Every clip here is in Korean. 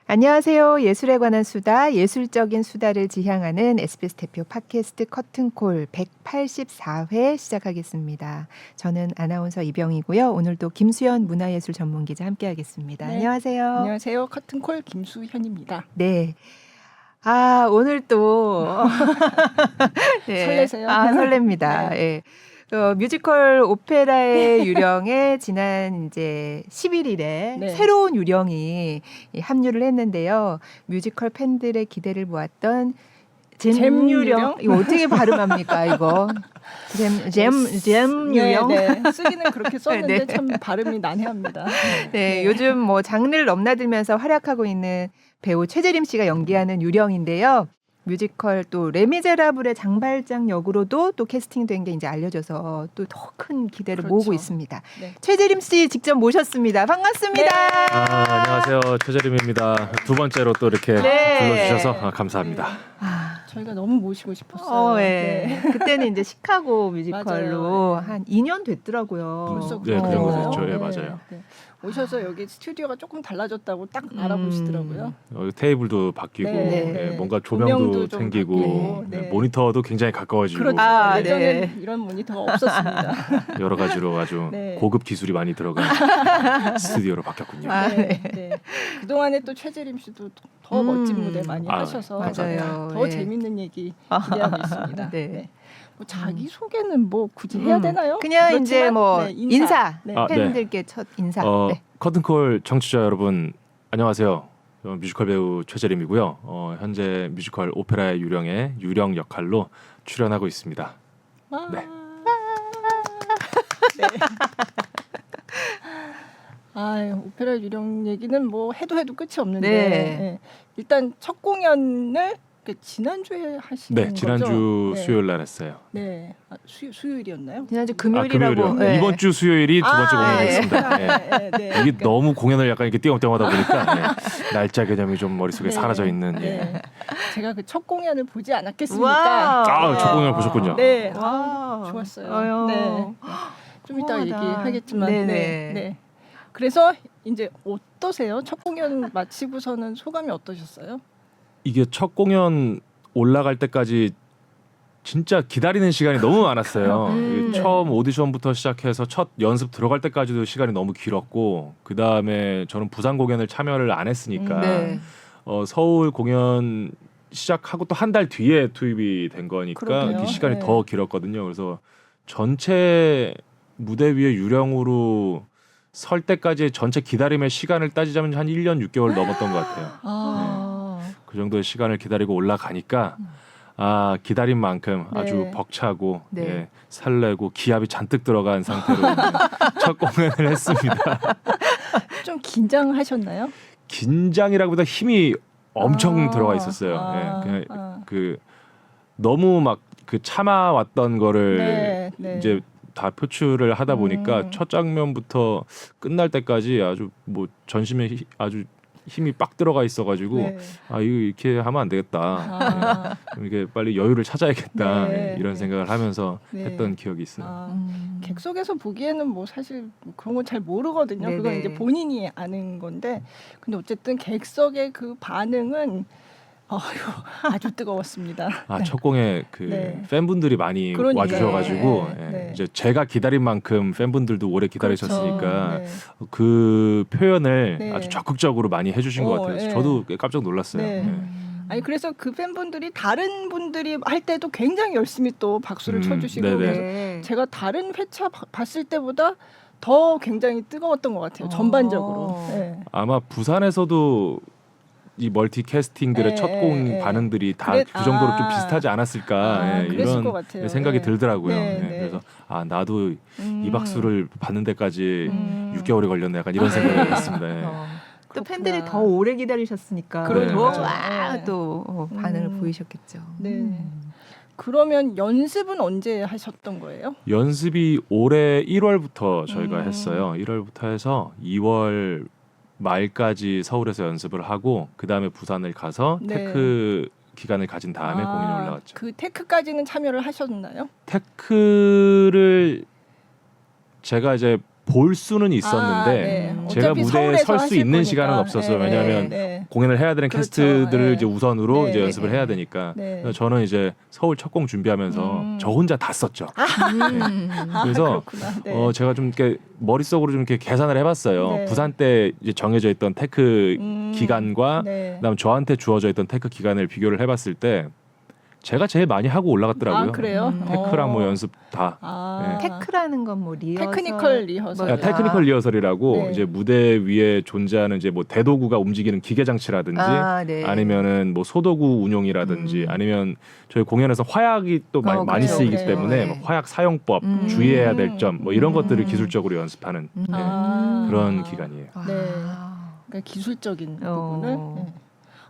안녕하세요. 예술에 관한 수다, 예술적인 수다를 지향하는 SBS 대표 팟캐스트 커튼콜 184회 시작하겠습니다. 저는 아나운서 이병이고요. 오늘도 김수현 문화예술 전문기자 함께하겠습니다. 네. 안녕하세요. 안녕하세요. 커튼콜 김수현입니다. 네. 오늘 또 네. 설레세요? 설렙니다. 네. 예. 뮤지컬 오페라의 유령에 지난 이제 11일에 네. 새로운 유령이 합류를 했는데요. 뮤지컬 팬들의 기대를 모았던 잼 유령. 이거 어떻게 발음합니까, 이거? 잼 유령. 네, 네. 쓰기는 그렇게 썼는데 네. 참 발음이 난해합니다. 네, 요즘 뭐 장르를 넘나들면서 활약하고 있는 배우 최재림 씨가 연기하는 유령인데요. 뮤지컬 또 레미제라블의 장발장 역으로도 또 캐스팅된 게 이제 알려져서 또 더 큰 기대를 그렇죠. 모으고 있습니다. 네. 최재림 씨 직접 모셨습니다. 반갑습니다. 네. 안녕하세요. 최재림입니다. 두 번째로 또 이렇게 네. 불러주셔서 감사합니다. 저희가 너무 모시고 싶었어요. 네. 그때는 이제 시카고 뮤지컬로 맞아요. 한 2년 됐더라고요. 벌써 네, 그 정도 그런가요? 됐죠. 예, 맞아요. 네. 오셔서 여기 스튜디오가 조금 달라졌다고 딱 알아보시더라고요. 테이블도 바뀌고 네. 예, 뭔가 조명도 조명도 좀 생기고 바뀌고, 네. 모니터도 굉장히 가까워지고 그렇죠. 예전엔 네. 이런 모니터가 없었습니다. 여러 가지로 아주 네. 고급 기술이 많이 들어간 스튜디오로 바뀌었군요. 네. 네. 그동안에 또 최재림 씨도 더 멋진 무대 많이 하셔서 맞아요. 더 네. 재밌는 얘기 기대하고 있습니다. 네. 네. 뭐 자기 소개는 뭐 굳이 해야 되나요? 그냥 그렇지만, 이제 뭐 네, 인사. 네. 네. 팬들께 첫 인사. 네. 커튼콜 청취자 여러분 안녕하세요. 뮤지컬 배우 최재림이고요. 현재 뮤지컬 오페라의 유령의 유령 역할로 출연하고 있습니다. 와. 네. 네. 오페라 유령 얘기는 뭐 해도 끝이 없는데 네. 네. 일단 첫 공연을 지난주에 하신 네, 거죠? 지난주 네. 수요일 날 했어요. 네. 지난주 수요일이었나요? 금요일이라고. 금요일이요. 이번 주 수요일이 두 번째 공연이었습니다. 네. 네. 네. 이게 너무 공연을 약간 이렇게 띄엄띄엄하다 보니까 날짜 개념이 좀 머릿속에 네. 사라져 있는. 네. 제가 그 첫 공연을 보지 않았겠습니까? 와. 첫 공연 보셨군요. 네. 와. 좋았어요. 아유. 네. 좀 이따 우아하다. 얘기하겠지만 네네. 네. 그래서 이제 어떠세요? 첫 공연 마치고서는 소감이 어떠셨어요? 이게 첫 공연 올라갈 때까지 진짜 기다리는 시간이 너무 많았어요. 이게 네. 처음 오디션부터 시작해서 첫 연습 들어갈 때까지도 시간이 너무 길었고 그 다음에 저는 부산 공연을 참여를 안 했으니까 네. 서울 공연 시작하고 또 한 달 뒤에 투입이 된 거니까 그러게요. 그 시간이 네. 더 길었거든요. 그래서 전체 무대 위에 유령으로 설 때까지 전체 기다림의 시간을 따지자면 한 1년 6개월 넘었던 것 같아요. 그 정도의 시간을 기다리고 올라가니까 기다린 만큼 네. 아주 벅차고 네. 예, 설레고 기압이 잔뜩 들어간 상태로 첫 공연을 했습니다. 좀 긴장하셨나요? 긴장이라기보다 힘이 엄청 들어가 있었어요. 예, 그냥 그 너무 막 그 참아왔던 거를 네, 네. 이제 다 표출을 하다 보니까 첫 장면부터 끝날 때까지 아주 뭐 전심에 아주 힘이 빡 들어가 있어가지고 네. 이거 이렇게 하면 안 되겠다. 좀 이게 빨리 여유를 찾아야겠다. 네. 이런 생각을 하면서 네. 했던 기억이 있어요. 객석에서 보기에는 뭐 사실 그런 건 잘 모르거든요. 네네. 그건 이제 본인이 아는 건데, 근데 어쨌든 객석의 그 반응은 아주 뜨거웠습니다. 네. 첫 공에 그 네. 팬분들이 많이 그러니까요. 와주셔가지고 네. 예, 네. 이제 제가 기다린 만큼 팬분들도 오래 기다리셨으니까 그렇죠. 네. 그 표현을 네. 아주 적극적으로 많이 해주신 것 같아요. 네. 저도 깜짝 놀랐어요. 네. 네. 아니 그래서 그 팬분들이 다른 분들이 할 때도 굉장히 열심히 또 박수를 쳐주시고 네네. 그래서 네. 제가 다른 회차 봤을 때보다 더 굉장히 뜨거웠던 것 같아요. 전반적으로. 네. 아마 부산에서도 이 멀티 캐스팅들의 네, 첫 공 네. 반응들이 다 그래- 그 정도로 좀 아. 비슷하지 않았을까 그랬을 것 이런 같아요. 생각이 네. 들더라고요. 네, 예, 네. 그래서 나도 이 박수를 받는 데까지 음. 6개월이 걸렸네 약간 이런 생각을 했습니다. 예. 또 그렇구나. 팬들이 더 오래 기다리셨으니까 그러니까요. 또 반응을 음. 보이셨겠죠. 네. 그러면 연습은 언제 하셨던 거예요? 연습이 올해 1월부터 저희가 음. 했어요. 1월부터 해서 2월 말까지 서울에서 연습을 하고 그 다음에 부산을 가서 네. 테크 기간을 가진 다음에 공연이 올라왔죠. 그 테크까지는 참여를 하셨나요? 테크를 제가 이제 볼 수는 있었는데 네. 제가 어차피 무대에 서울에서 설 수 하실 있는 거니까. 시간은 없었어요. 네, 왜냐하면 네. 공연을 해야 되는 그렇죠. 캐스트들을 네. 이제 우선으로 네. 이제 연습을 네. 해야 되니까 네. 그래서 저는 이제 서울 첫 공 준비하면서 저 혼자 다 썼죠. 그래서 그렇구나. 네. 제가 좀 이렇게 머릿속으로 좀 이렇게 계산을 해봤어요. 네. 부산 때 이제 정해져 있던 테크 기간과 네. 그다음 저한테 주어져 있던 테크 기간을 비교를 해봤을 때 제가 제일 많이 하고 올라갔더라고요. 아 그래요? 테크랑 뭐 연습 다. 아. 테크라는 건 뭐 리허설, 테크니컬 리허설. 뭐, 테크니컬 리허설이라고 네. 이제 무대 위에 존재하는 이제 뭐 대도구가 움직이는 기계 장치라든지 네. 아니면은 뭐 소도구 운용이라든지 아니면 저희 공연에서 화약이 또 많이 그렇죠, 쓰이기 그렇죠. 때문에 네. 뭐 화약 사용법, 음. 주의해야 될 점 뭐 이런 것들을 기술적으로 연습하는 네, 아. 그런 기간이에요. 네. 아. 그러니까 기술적인 어. 부분을. 네.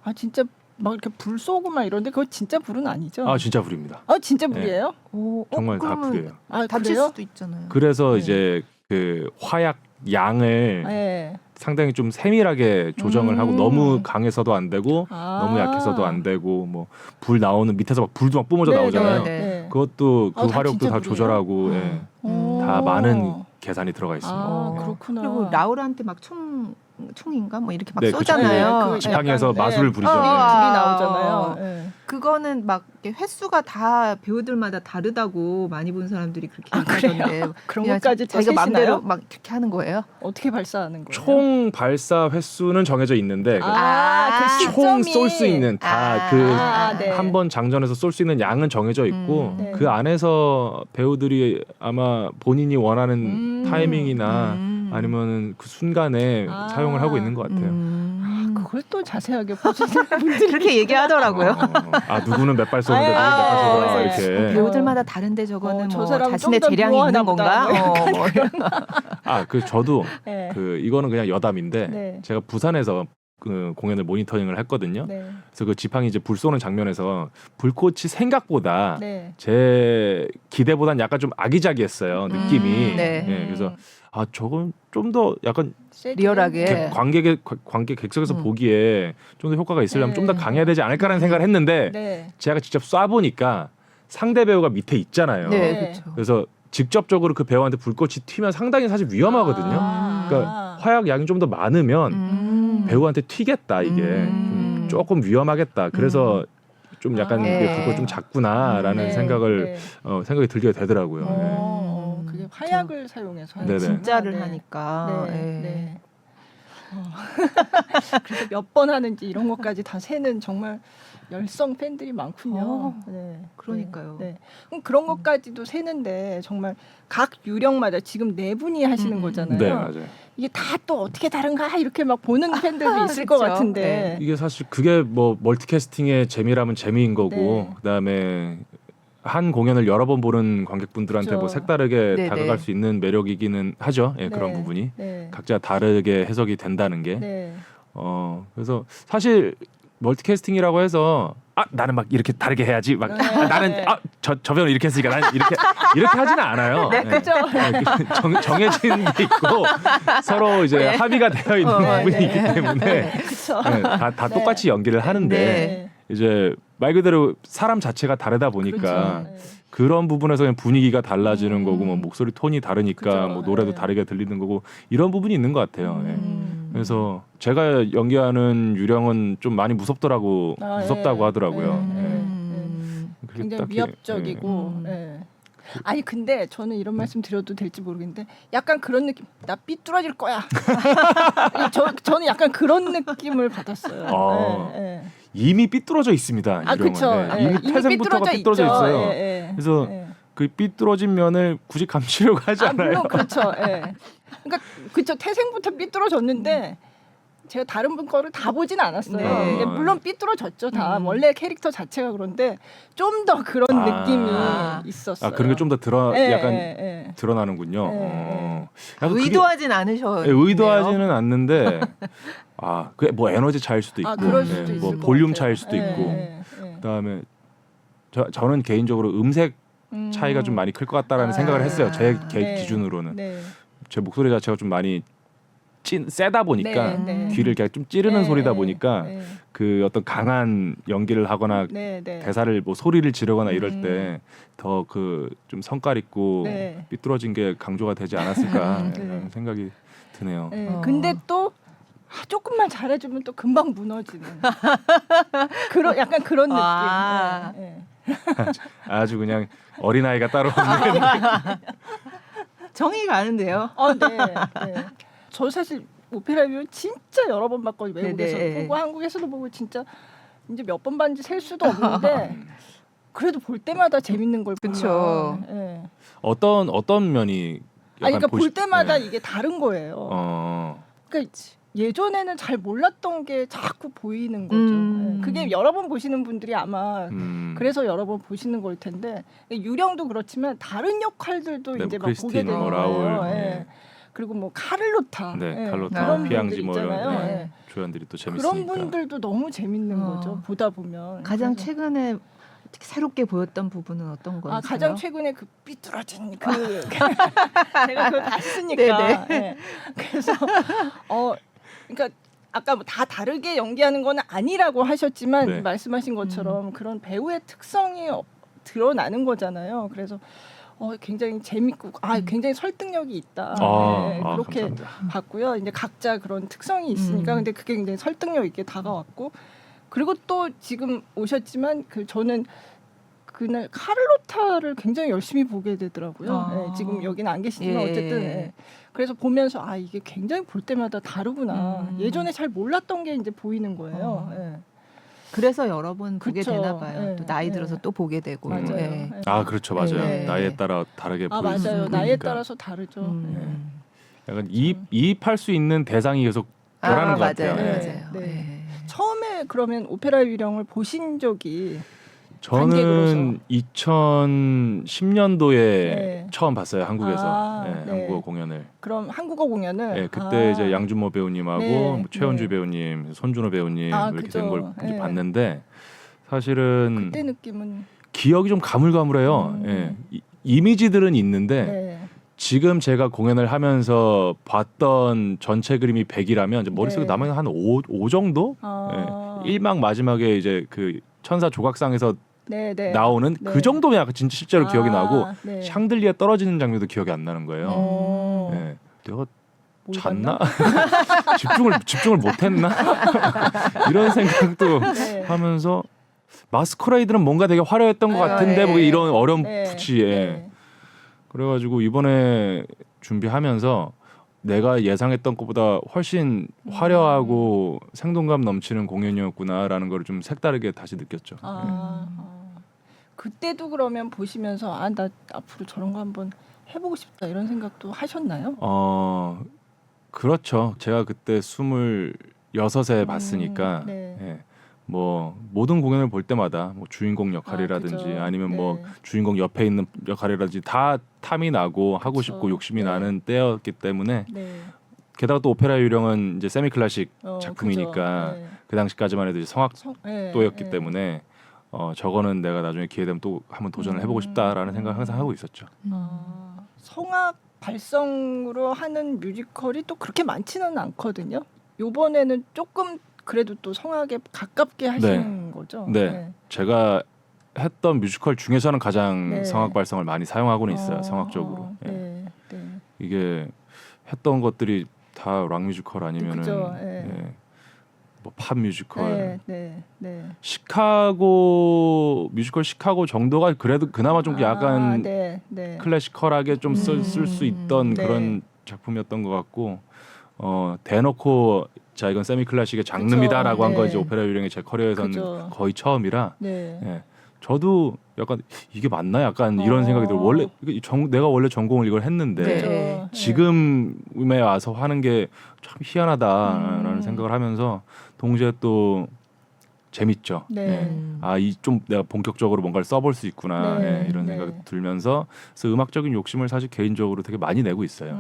아 진짜 막 이렇게 불 쏘고 막 이런데 그거 진짜 불은 아니죠? 아 진짜 불입니다. 아 진짜 불이에요? 오, 정말 다 그러면 불이에요. 아 다칠 그래요? 수도 있잖아요. 그래서 네. 이제 그 화약 양을 네. 상당히 좀 세밀하게 조정을 하고 너무 강해서도 안 되고 아. 너무 약해서도 안 되고 뭐 불 나오는 밑에서 막 불도 막 뿜어져 네, 나오잖아요. 네, 네. 그것도 그 아, 다 화력도 진짜 다 불이에요? 조절하고 예. 오. 다 많은 계산이 들어가 있습니다. 아 예. 그렇구나. 그리고 라울한테 막 총인가 뭐 이렇게 막 네, 그쵸. 쏘잖아요. 그 지팡이에서 약간, 마술을 부리죠. 불이 어, 나오잖아요. 네. 그거는 막 이렇게 횟수가 다 배우들마다 다르다고 많이 본 사람들이 그렇게 아, 그래요? 얘기하던데 그런 그냥 것까지 다 자기가 세시나요? 마음대로 막 이렇게 하는 거예요. 어떻게 발사하는 거예요? 총 발사 횟수는 정해져 있는데 그 총 시점이- 쏠 수 있는 다 그 아, 네. 한 번 장전해서 쏠 수 있는 양은 정해져 있고 네. 그 안에서 배우들이 아마 본인이 원하는 타이밍이나 아니면은 그 순간에 아. 사용을 하고 있는 것 같아요. 그걸 또 자세하게 보시는 분들이 그렇게 얘기하더라고요. 아 누구는 몇 발 쏘는데 누구는 몇 발 쏘는가 네. 이렇게. 배우들마다 다른데 저거는 저 뭐 사람은 자신의 좀더 재량이 무어하나 있는 건가? 보다. 뭐 아 그 저도 네. 그 이거는 그냥 여담인데 네. 제가 부산에서 그 공연을 모니터링을 했거든요. 네. 그래서 그 지팡이 이제 불 쏘는 장면에서 불꽃이 생각보다 네. 제 기대보단 약간 좀 아기자기했어요 느낌이. 네. 예, 그래서 아 저건 좀 더 약간 리얼하게. 네. 관객 객석에서 보기에 좀 더 효과가 있으려면 네. 좀 더 강해야 되지 않을까라는 생각을 했는데 네. 제가 직접 쏴 보니까 상대 배우가 밑에 있잖아요. 네, 네. 그렇죠. 그래서 직접적으로 그 배우한테 불꽃이 튀면 상당히 사실 위험하거든요. 아. 그러니까 화약 양이 좀 더 많으면 배우한테 튀겠다 이게 좀 조금 위험하겠다. 그래서 좀 약간 네. 이게 불꽃 좀 작구나라는 네. 생각을 네. 생각이 들게 되더라고요. 그게 화약을 사용해서 네네. 하는구나. 진짜를 네. 하니까. 네. 예. 네. 그래서 몇 번 하는지 이런 것까지 다 세는 정말 열성 팬들이 많군요. 네. 그러니까요. 네. 그럼 그런 것까지도 세는데 정말 각 유령마다 지금 네 분이 하시는 거잖아요. 네 맞아요. 이게 다 또 어떻게 다른가 이렇게 막 보는 팬들도 있을 것 그쵸. 같은데. 이게 사실 그게 뭐 멀티캐스팅의 재미라면 재미인 거고 네. 그다음에 한 공연을 여러 번 보는 관객분들한테 그렇죠. 뭐 색다르게 네네. 다가갈 수 있는 매력이기는 하죠. 예, 그런 네. 부분이 네. 각자 다르게 해석이 된다는 게. 네. 그래서 사실 멀티캐스팅이라고 해서 나는 막 이렇게 다르게 해야지 막 네. 나는 저 배우는 이렇게 했으니까 나는 이렇게 하지는 않아요. 네, 그죠. 정해진 게 있고 서로 이제 합의가 되어 있는 부분이 네. 있기 때문에 그렇죠. 다 네. 똑같이 연기를 하는데 네. 이제 말 그대로 사람 자체가 다르다 보니까 그렇죠. 네. 그런 부분에서 그냥 분위기가 달라지는 거고 뭐 목소리 톤이 다르니까 그죠. 뭐 노래도 네. 다르게 들리는 거고 이런 부분이 있는 것 같아요. 예. 그래서 음. 제가 연기하는 유령은 좀 많이 무섭다고 예. 하더라고요. 예. 예. 그게 굉장히 딱히, 위협적이고. 예. 아니 근데 저는 이런 말씀 드려도 될지 모르겠는데 약간 그런 느낌. 나 삐뚤어질 거야. 저는 약간 그런 느낌을 받았어요. 아. 예, 예. 이미 삐뚤어져 있습니다. 아 유령은. 그렇죠. 예. 이미 태생부터가 삐뚤어져 있죠. 있어요. 예, 예. 그래서 예. 그 삐뚤어진 면을 굳이 감추려고 하지 않아요. 물론 그렇죠. 예. 그러니까 그렇죠. 태생부터 삐뚤어졌는데 제가 다른 분 거를 다 보진 않았어요. 네. 근데 물론 삐뚤어졌죠. 다 원래 캐릭터 자체가 그런데 좀 더 그런 느낌이 있었어요. 그런 게 좀 더 약간 예. 드러나는군요. 예. 약간 그게- 의도하진 않으셔. 의도하지는 않는데 그게 뭐 에너지 차일 수도 있고, 그럴 수도 있을 뭐 것 볼륨 같아요. 차일 수도 예, 있고, 예, 예. 그다음에 저는 개인적으로 음색 차이가 좀 많이 클 것 같다라는 생각을 했어요. 제 네. 기준으로는 네. 제 목소리 자체가 좀 많이 세다 보니까 네, 네. 귀를 이렇게 좀 찌르는 네, 소리다 보니까 네. 그 어떤 강한 연기를 하거나 네, 네. 대사를 뭐 소리를 지르거나 이럴 음. 때 더 그 좀 성깔 있고 네. 삐뚤어진 게 강조가 되지 않았을까 네. 라는 생각이 드네요. 네, 어. 근데 또 조금만 잘해주면 또 금방 무너지는 그런 약간 그런 느낌. 아. 네, 아주 그냥 어린아이가 따로 없는 정이 가는데요. 네. 네. 저 사실 오페라 뷰 진짜 여러 번 봤거든요. 외국에서도 네네. 보고 한국에서도 보고 진짜 이제 몇 번 봤는지 셀 수도 없는데 그래도 볼 때마다 재밌는 걸 보면. 그쵸. 네. 어떤 면이 아니 약간 그러니까 볼 때마다 네. 이게 다른 거예요. 어. 그러니까 예전에는 잘 몰랐던 게 자꾸 보이는 거죠. 네. 그게 여러 번 보시는 분들이 아마 그래서 여러 번 보시는 걸 텐데 유령도 그렇지만 다른 역할들도 네, 이제 뭐 막 보게 크리스틴, 되는 뭐 거예요. 라울, 예. 네. 그리고 뭐 카를로타, 네, 예. 칼로타, 그런 피앙지 분들 뭐 이런 있잖아요. 네. 예. 조연들이 또 재밌으니까. 그런 분들도 너무 재밌는 거죠. 보다 보면 가장 그래서- 최근에 특히 새롭게 보였던 부분은 어떤 거였어요? 가장 최근에 그 삐뚤어진 그 제가 그걸 봤으니까. 예. 그래서 그러니까 아까 뭐 다 다르게 연기하는 건 아니라고 하셨지만 네. 말씀하신 것처럼 그런 배우의 특성이 드러나는 거잖아요. 그래서 굉장히 재밌고 굉장히 설득력이 있다. 네, 그렇게 감사합니다. 봤고요. 이제 각자 그런 특성이 있으니까 근데 그게 굉장히 설득력 있게 다가왔고 그리고 또 지금 오셨지만 저는 그날 카를로타를 굉장히 열심히 보게 되더라고요. 네, 지금 여기는 안 계시지만 예. 어쨌든 네. 그래서 보면서 이게 굉장히 볼 때마다 다르구나. 예전에 잘 몰랐던 게 이제 보이는 거예요. 네. 그래서 여러 번 보게 그쵸. 되나 봐요. 네. 또 나이 네. 들어서 또 보게 되고. 맞아요. 네. 네. 그렇죠, 맞아요. 네. 나이에 따라 다르게 보일 수 맞아요. 있으니까. 나이에 따라서 다르죠. 약간 이입할 수 있는 대상이 계속 변하는 것 맞아요. 같아요. 네. 맞아요. 네. 네. 처음에 그러면 오페라 유령을 보신 적이 저는 관객으로서. 2010년도에 네. 처음 봤어요, 한국에서. 네. 한국어 공연을. 그럼 한국어 공연을 네, 그때 이제 양준모 배우님하고 네. 뭐 최원주 네. 배우님, 손준호 배우님 이렇게 그죠. 된 걸 네. 봤는데 사실은 그때 느낌은 기억이 좀 가물가물해요. 예. 이미지들은 있는데 네. 지금 제가 공연을 하면서 봤던 전체 그림이 100이라면 이제 머릿속에 네. 남아있는 한 5 정도? 예. 1막 마지막에 이제 그 천사 조각상에서 네, 네. 나오는 네. 그 정도면 약간 진짜 실제로 기억이 나고 네. 샹들리에 떨어지는 장면도 기억이 안 나는 거예요. 어. 예. 내가 뭘 잤나? 집중을 못했나? 이런 생각도 네. 하면서 마스커레이드는 뭔가 되게 화려했던 것 네. 같은데 뭐 이런 네. 어렴풋이 네. 그래가지고 이번에 준비하면서 내가 예상했던 것보다 훨씬 화려하고 생동감 넘치는 공연이었구나라는 걸 좀 색다르게 다시 느꼈죠. 그때도 그러면 보시면서 나 앞으로 저런 거 한번 해보고 싶다 이런 생각도 하셨나요? 그렇죠. 제가 그때 26에 봤으니까 네. 예. 뭐 모든 공연을 볼 때마다 뭐 주인공 역할이라든지 그죠. 아니면 네. 뭐 주인공 옆에 있는 역할이라든지 다 탐이 나고 하고 그쵸. 싶고 욕심이 네. 나는 때였기 때문에 네. 게다가 또 오페라 유령은 이제 세미 클래식 그죠. 작품이니까 네. 그 당시까지만 해도 이제 성악도였기 네. 때문에 저거는 내가 나중에 기회 되면 또 한번 도전을 해보고 싶다라는 생각을 항상 하고 있었죠. 성악 발성으로 하는 뮤지컬이 또 그렇게 많지는 않거든요. 요번에는 조금 그래도 또 성악에 가깝게 하시는 거죠. 네. 제가 했던 뮤지컬 중에서는 가장 네. 성악 발성을 많이 사용하고는 있어요. 성악적으로. 예. 네. 네. 이게 했던 것들이 다 락 뮤지컬 아니면은 그죠. 예. 뭐 팝 뮤지컬, 네. 시카고 뮤지컬 시카고 정도가 그래도 그나마 좀 약간 네. 클래시컬하게 좀 쓸 수 있던 네. 그런 작품이었던 것 같고 대놓고 자 이건 세미 클래식의 장르입니다라고 그쵸. 한 거 네. 이제 오페라 유령이 제 커리어에서는 그죠. 거의 처음이라 네. 예. 저도 약간 이게 맞나 약간 이런 생각이 들어요. 원래 내가 원래 전공을 이걸 했는데 네. 그죠. 지금에 와서 하는 게 참 희한하다라는 생각을 하면서 동시에 또 재밌죠. 네. 이 좀 내가 본격적으로 뭔가를 써볼 수 있구나 네. 이런 네. 생각이 들면서 그래서 음악적인 욕심을 사실 개인적으로 되게 많이 내고 있어요.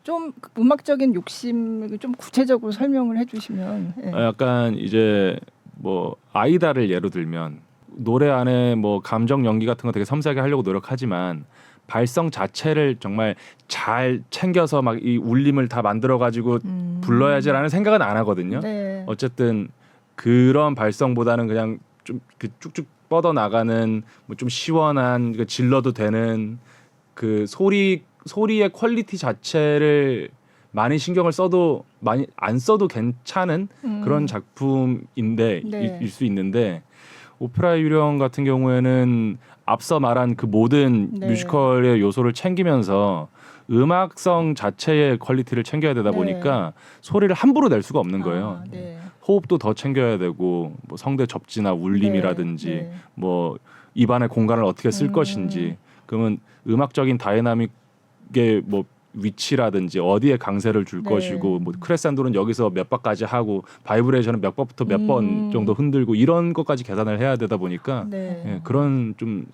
좀 음악적인 욕심을 좀 구체적으로 설명을 해주시면. 예. 약간 이제 뭐 아이다를 예로 들면 노래 안에 뭐 감정 연기 같은 거 되게 섬세하게 하려고 노력하지만 발성 자체를 정말 잘 챙겨서 막 이 울림을 다 만들어 가지고 불러야지라는 생각은 안 하거든요. 네. 어쨌든 그런 발성보다는 그냥 좀 그 쭉쭉 뻗어 나가는 뭐 좀 시원한 그 질러도 되는 그 소리의 퀄리티 자체를 많이 신경을 써도 많이 안 써도 괜찮은 그런 작품인데 네. 일 수 있는데 오페라 유령 같은 경우에는 앞서 말한 그 모든 네. 뮤지컬의 요소를 챙기면서 음악성 자체의 퀄리티를 챙겨야 되다 네. 보니까 소리를 함부로 낼 수가 없는 거예요. 아, 네. 호흡도 더 챙겨야 되고 뭐 성대 접지나 울림이라든지 네. 뭐 입안의 공간을 어떻게 쓸 것인지 그러면 음악적인 다이나믹의 뭐 위치라든지 어디에 강세를 줄 네. 것이고 뭐 크레센도는 여기서 몇 바까지 하고 바이브레이션은 몇 번부터 몇 번 정도 흔들고 이런 것까지 계산을 해야 되다 보니까 네. 예, 그런 좀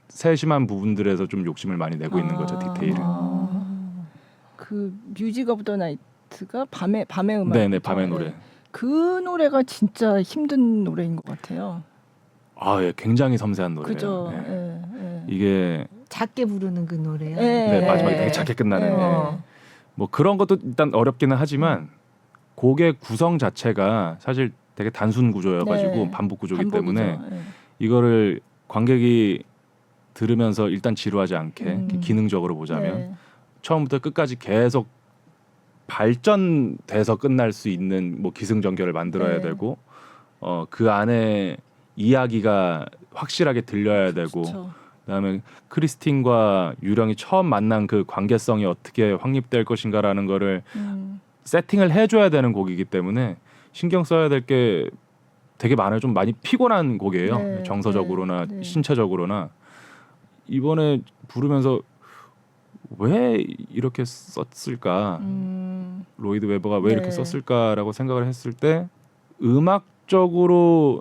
세심한 부분들에서 좀 욕심을 많이 내고 있는 거죠, 디테일을. 그 뮤직 오브 더 나이트가 밤의 음악. 네네, 밤의 노래. 그 노래가 진짜 힘든 노래인 것 같아요. 아, 예, 굉장히 섬세한 노래예요. 그죠. 예. 예, 예. 이게 작게 부르는 그 노래요. 네, 예. 마지막에 되게 작게 끝나는. 예. 예. 뭐 그런 것도 일단 어렵기는 하지만 곡의 구성 자체가 사실 되게 단순 구조여가지고 네. 반복 구조이기 반복이죠. 때문에 예. 이거를 관객이 들으면서 일단 지루하지 않게 기능적으로 보자면 네. 처음부터 끝까지 계속 발전돼서 끝날 수 있는 뭐 기승전결을 만들어야 네. 되고 그 안에 이야기가 확실하게 들려야 되고 그렇죠. 그다음에 크리스틴과 유령이 처음 만난 그 관계성이 어떻게 확립될 것인가라는 거를 세팅을 해줘야 되는 곡이기 때문에 신경 써야 될 게 되게 많아요. 좀 많이 피곤한 곡이에요. 네, 정서적으로나 네, 네. 신체적으로나. 이번에 부르면서 왜 이렇게 썼을까? 로이드 웨버가 왜 이렇게 네. 썼을까라고 생각을 했을 때 음악적으로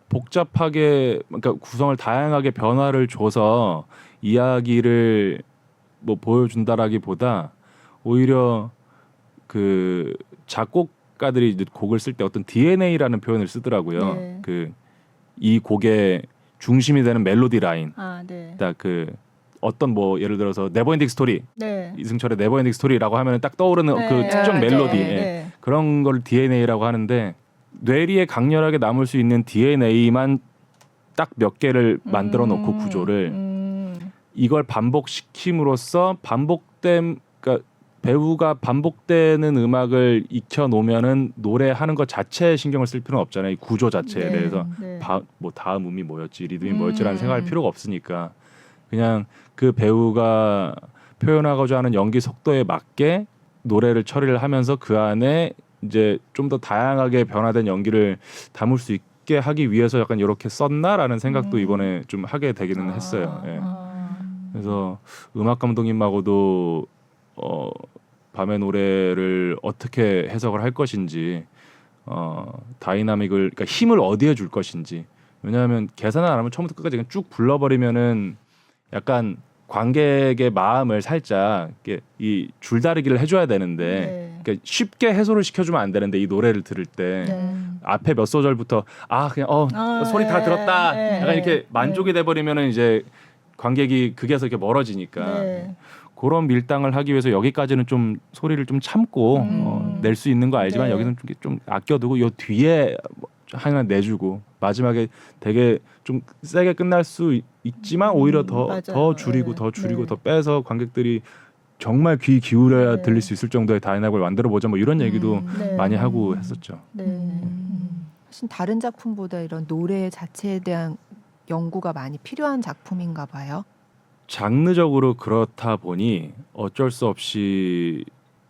복잡하게 그러니까 구성을 다양하게 변화를 줘서 이야기를 뭐 보여준다라기보다 오히려 그 작곡가들이 이제 곡을 쓸 때 어떤 DNA라는 표현을 쓰더라고요. 네. 그 이 곡의 중심이 되는 멜로디 라인. 아, 네. 딱 그 어떤 뭐 예를 들어서 네버엔딩 스토리 네. 이승철의 네버엔딩 스토리라고 하면 딱 떠오르는 네. 그 특정 아, 멜로디 네. 예. 네. 그런 걸 DNA라고 하는데 뇌리에 강렬하게 남을 수 있는 DNA만 딱 몇 개를 만들어 놓고 구조를 이걸 반복시킴으로써 그러니까 배우가 반복되는 음악을 익혀 놓으면은 노래하는 것 자체에 신경을 쓸 필요는 없잖아요. 이 구조 자체에 네. 대해서 네. 뭐 다음 음이 뭐였지, 리듬이 뭐였지라는 생각할 필요가 없으니까 그냥 그 배우가 표현하고자 하는 연기 속도에 맞게 노래를 처리를 하면서 그 안에 이제 좀 더 다양하게 변화된 연기를 담을 수 있게 하기 위해서 약간 이렇게 썼나라는 생각도 이번에 좀 하게 되기는 했어요. 예. 그래서 음악 감독님하고도 밤의 노래를 어떻게 해석을 할 것인지 다이나믹을 그러니까 힘을 어디에 줄 것인지 왜냐하면 계산을 안 하면 처음부터 끝까지 그냥 쭉 불러버리면은 약간 관객의 마음을 살짝 이렇게 이 줄다리기를 해줘야 되는데 네. 그러니까 쉽게 해소를 시켜주면 안 되는데 이 노래를 들을 때 네. 앞에 몇 소절부터 그냥 소리 다 네. 들었다 네. 약간 이렇게 만족이 돼버리면은 이제 관객이 극에서 이렇게 멀어지니까 네. 그런 밀당을 하기 위해서 여기까지는 좀 소리를 좀 참고 낼 수 있는 거 알지만 네. 여기는 좀 아껴두고 요 뒤에 하나 내주고 마지막에 되게 좀 세게 끝날 수 있지만 오히려 더 맞아요. 줄이고 네. 더 줄이고 네. 더 빼서 관객들이 정말 귀 기울여야 네. 들릴 수 있을 정도의 다이나믹을 만들어 보자 뭐 이런 얘기도 네. 많이 하고 했었죠. 네. 훨씬 다른 작품보다 이런 노래 자체에 대한 연구가 많이 필요한 작품인가 봐요. 장르적으로 그렇다 보니 어쩔 수 없이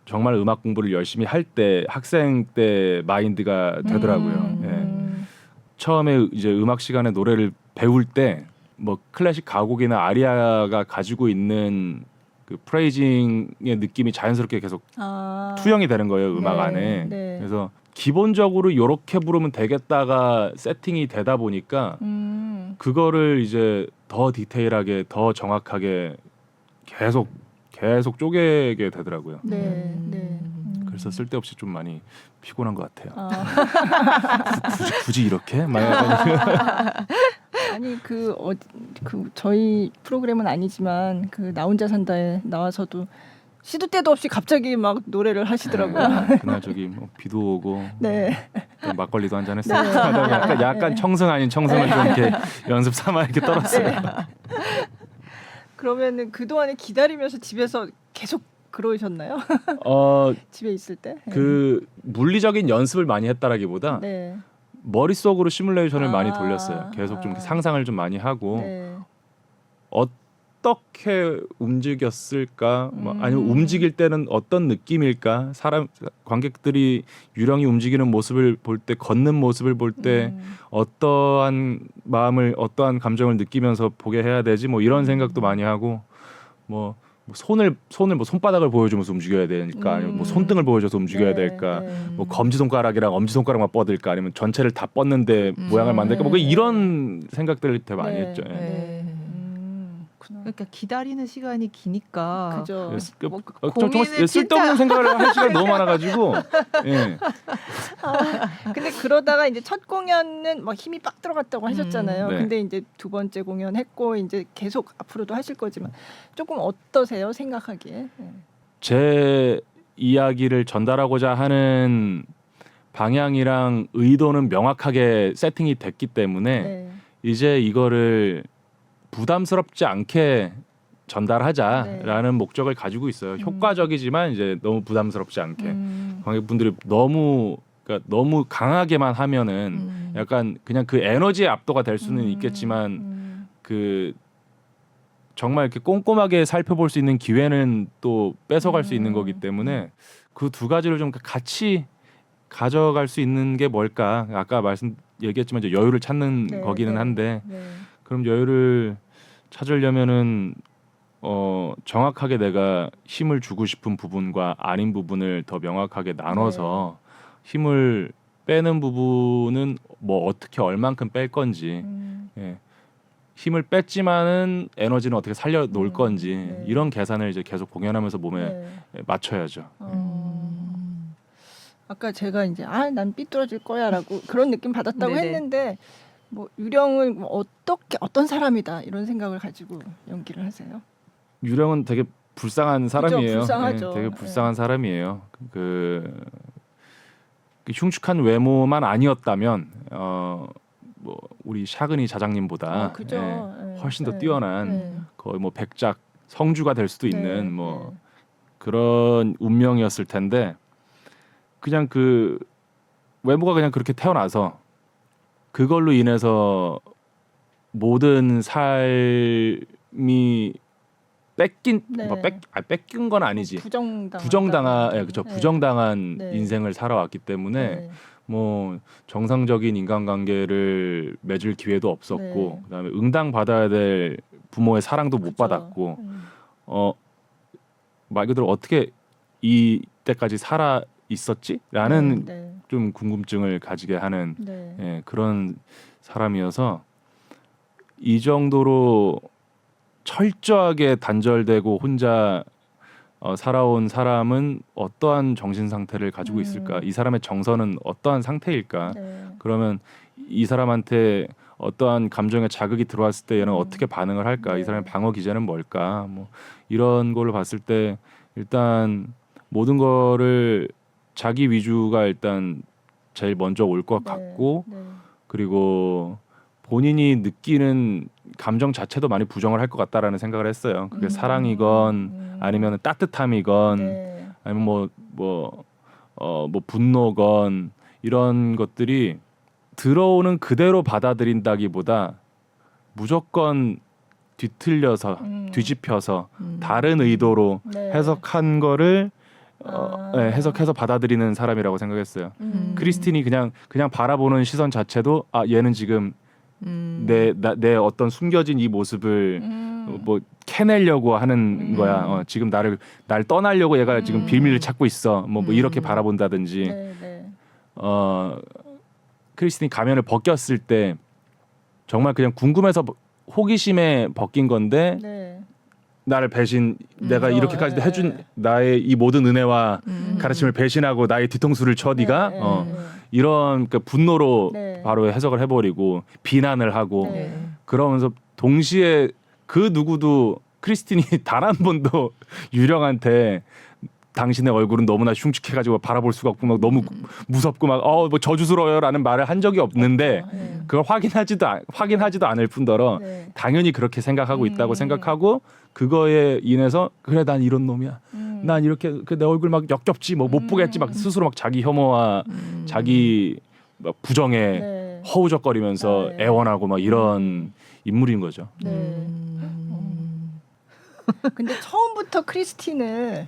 정말 음악 공부를 열심히 할 때 학생 때 마인드가 되더라고요. 예. 처음에 이제 음악 시간에 노래를 배울 때 뭐 클래식 가곡이나 아리아가 가지고 있는 그 프레이징의 느낌이 자연스럽게 계속 투영이 되는 거예요 음악 네, 안에. 네. 그래서 기본적으로 이렇게 부르면 되겠다가 세팅이 되다 보니까 그거를 이제 더 디테일하게 더 정확하게 계속 쪼개게 되더라고요. 네. 네. 그래서 쓸데없이 좀 많이 피곤한 것 같아요. 아. 굳이 이렇게? 막 약간 아니 그 저희 프로그램은 아니지만 그 나 혼자 산다에 나와서도 시도 때도 없이 갑자기 막 노래를 하시더라고요. 그날 저기 뭐 비도 오고 네. 또 막걸리도 한잔 했어요. 네. 약간 청승 아닌 청승을 좀 이렇게 연습 삼아 이렇게 떨었어요. 그러면은 그 동안에 기다리면서 집에서 계속 그러셨나요? 집에 있을 때? 그 물리적인 연습을 많이 했다라기보다 네. 머릿속으로 시뮬레이션을 많이 아. 돌렸어요. 계속 좀 상상을 좀 많이 하고 네. 어떻게 움직였을까? 뭐 아니면 움직일 때는 어떤 느낌일까? 사람 관객들이 유령이 움직이는 모습을 볼 때, 걷는 모습을 볼 때 어떠한 마음을, 어떠한 감정을 느끼면서 보게 해야 되지? 뭐 이런 생각도 많이 하고 뭐 손을 뭐 손바닥을 보여주면서 움직여야 되니까 아니면 뭐 손등을 보여줘서 움직여야 될까? 뭐 검지 손가락이랑 엄지 손가락만 뻗을까? 아니면 전체를 다 뻗는데 모양을 만들까? 뭐 이런 생각들을 되게 많이 했죠. 예. 네. 그렇구나. 그러니까 기다리는 시간이 기니까 그죠. 뭐 정말 고민을 쓸데없는 진짜- 생각을 할 시간이 너무 많아가지고 예. 근데 그러다가 이제 첫 공연은 막 힘이 빡 들어갔다고 하셨잖아요. 네. 근데 이제 두 번째 공연 했고 이제 계속 앞으로도 하실 거지만 조금 어떠세요? 생각하기에? 네. 제 이야기를 전달하고자 하는 방향이랑 의도는 명확하게 세팅이 됐기 때문에 네. 이제 이거를 부담스럽지 않게 전달하자라는 목적을 가지고 있어요. 효과적이지만 이제 너무 부담스럽지 않게 관객분들이 너무 강하게만 하면은 약간 그냥 그 에너지의 압도가 될 수는 있겠지만 그 정말 이렇게 꼼꼼하게 살펴볼 수 있는 기회는 또 뺏어갈 수 있는 거기 때문에 그 두 가지를 좀 같이 가져갈 수 있는 게 뭘까? 아까 얘기했지만 이제 여유를 찾는 네, 거기는 네, 한데 네. 그럼 여유를 찾으려면은 정확하게 내가 힘을 주고 싶은 부분과 아닌 부분을 더 명확하게 나눠서 힘을 빼는 부분은 뭐 어떻게 얼만큼 뺄 건지 예. 힘을 뺐지만은 에너지는 어떻게 살려 놓을 건지 네. 이런 계산을 이제 계속 공연하면서 몸에 네. 맞춰야죠. 아까 제가 이제 난 삐뚤어질 거야라고 그런 느낌 받았다고 네네. 했는데 뭐 유령은 뭐 어떤 사람이다 이런 생각을 가지고 연기를 하세요? 유령은 되게 불쌍한 사람이에요. 불쌍하죠. 예, 되게 불쌍한 사람이에요. 그 흉측한 외모만 아니었다면 뭐 우리 샤그니 자장님보다 그죠. 예, 네. 훨씬 더 네. 뛰어난 네. 거의 뭐 백작 성주가 될 수도 있는 네. 뭐 그런 운명이었을 텐데 그냥 그 외모가 그냥 그렇게 태어나서 그걸로 인해서 모든 삶이 뺏긴 네. 뺏긴 건 아니지. 부정당한 그렇죠. 부정당한 네. 인생을 살아왔기 때문에 네. 뭐 정상적인 인간관계를 맺을 기회도 없었고 네. 그다음에 응당 받아야 될 부모의 사랑도 못 그죠. 받았고 말 그대로 어떻게 이때까지 살아 있었지라는 네. 좀 궁금증을 가지게 하는 네. 예, 그런 사람이어서 이 정도로 철저하게 단절되고 혼자 살아온 사람은 어떠한 정신 상태를 가지고 있을까? 이 사람의 정서는 어떠한 상태일까? 네. 그러면 이 사람한테 어떠한 감정의 자극이 들어왔을 때 얘는 어떻게 반응을 할까? 네. 이 사람의 방어 기제는 뭘까? 뭐 이런 걸로 봤을 때 일단 모든 거를 자기 위주가 일단 제일 먼저 올 것 같고 네. 그리고 본인이 느끼는 감정 자체도 많이 부정을 할 것 같다라는 생각을 했어요. 그게 사랑이건 아니면 따뜻함이건 네. 아니면 뭐 분노건 이런 것들이 들어오는 그대로 받아들인다기보다 무조건 뒤틀려서 뒤집혀서 다른 의도로 네. 해석한 거를 아. 해석해서 받아들이는 사람이라고 생각했어요. 음. 크리스틴이 그냥 바라보는 시선 자체도 얘는 지금 내 어떤 숨겨진 이 모습을 뭐 캐내려고 하는 거야. 지금 날 떠나려고 얘가 지금 비밀을 찾고 있어. 뭐 이렇게 바라본다든지. 네. 네. 크리스틴이 가면을 벗겼을 때 정말 그냥 궁금해서 호기심에 벗긴 건데 네. 나를 내가 이렇게까지 네. 해준 나의 이 모든 은혜와 가르침을 배신하고 나의 뒤통수를 쳐 네가 네. 이런 분노로 네. 바로 해석을 해버리고 비난을 하고 네. 그러면서 동시에 그 누구도 크리스틴이 단 한 번도 유령한테 당신의 얼굴은 너무나 흉측해가지고 바라볼 수가 없고 막 너무 무섭고 막 뭐 저주스러워요라는 말을 한 적이 없는데 네. 그걸 확인하지도 않을 뿐더러 네. 당연히 그렇게 생각하고 있다고 생각하고 그거에 인해서 그래 난 이런 놈이야. 난 이렇게 내 얼굴 막 역겹지 뭐 못 보겠지 막 스스로 막 자기 혐오와 자기 막 부정에 네. 허우적거리면서 네. 애원하고 막 이런 인물인 거죠. 네. 근데 처음부터 크리스틴을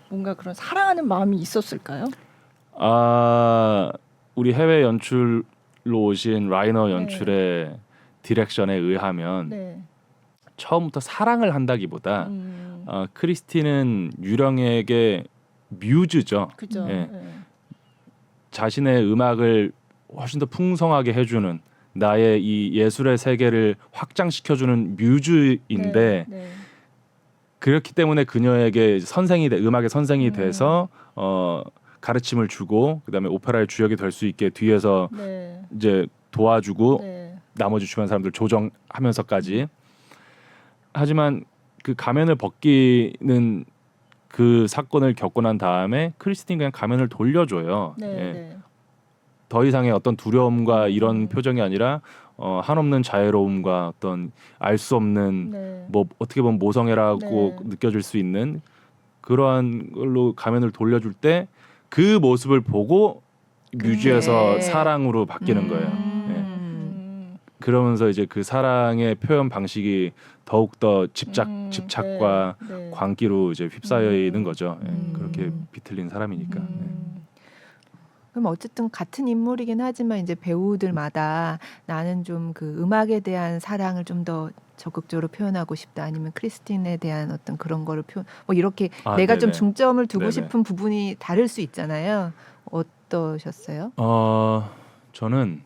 뭔가 그런 사랑하는 마음이 있었을까요? 우리 해외 연출로 오신 라이너 연출의 디렉션에 의하면 네. 처음부터 사랑을 한다기보다 크리스틴은 유령에게 뮤즈죠. 그죠. 예. 네. 자신의 음악을 훨씬 더 풍성하게 해주는 나의 이 예술의 세계를 확장시켜주는 뮤즈인데 네. 그렇기 때문에 그녀에게 음악의 선생이 돼서 가르침을 주고 그다음에 오페라의 주역이 될 수 있게 뒤에서 네. 이제 도와주고 네. 나머지 주변 사람들 조정하면서까지. 하지만 그 가면을 벗기는 그 사건을 겪고 난 다음에 크리스틴 그냥 가면을 돌려줘요. 네. 예. 네. 더 이상의 어떤 두려움과 이런 표정이 아니라 한없는 자애로움과 어떤 알 수 없는 네. 뭐 어떻게 보면 모성애라고 네. 느껴질 수 있는 그러한 걸로 가면을 돌려줄 때 그 모습을 보고 뮤즈에서 네. 사랑으로 바뀌는 거예요. 그러면서 이제 그 사랑의 표현 방식이 더욱 더 집착과 네. 네. 광기로 이제 휩싸여 있는 거죠. 예, 음. 그렇게 비틀린 사람이니까. 예. 그럼 어쨌든 같은 인물이긴 하지만 이제 배우들마다 나는 좀 그 음악에 대한 사랑을 좀 더 적극적으로 표현하고 싶다 아니면 크리스틴에 대한 어떤 그런 거를 뭐 이렇게 내가 좀 네네. 중점을 두고 네네. 싶은 부분이 다를 수 있잖아요. 어떠셨어요? 저는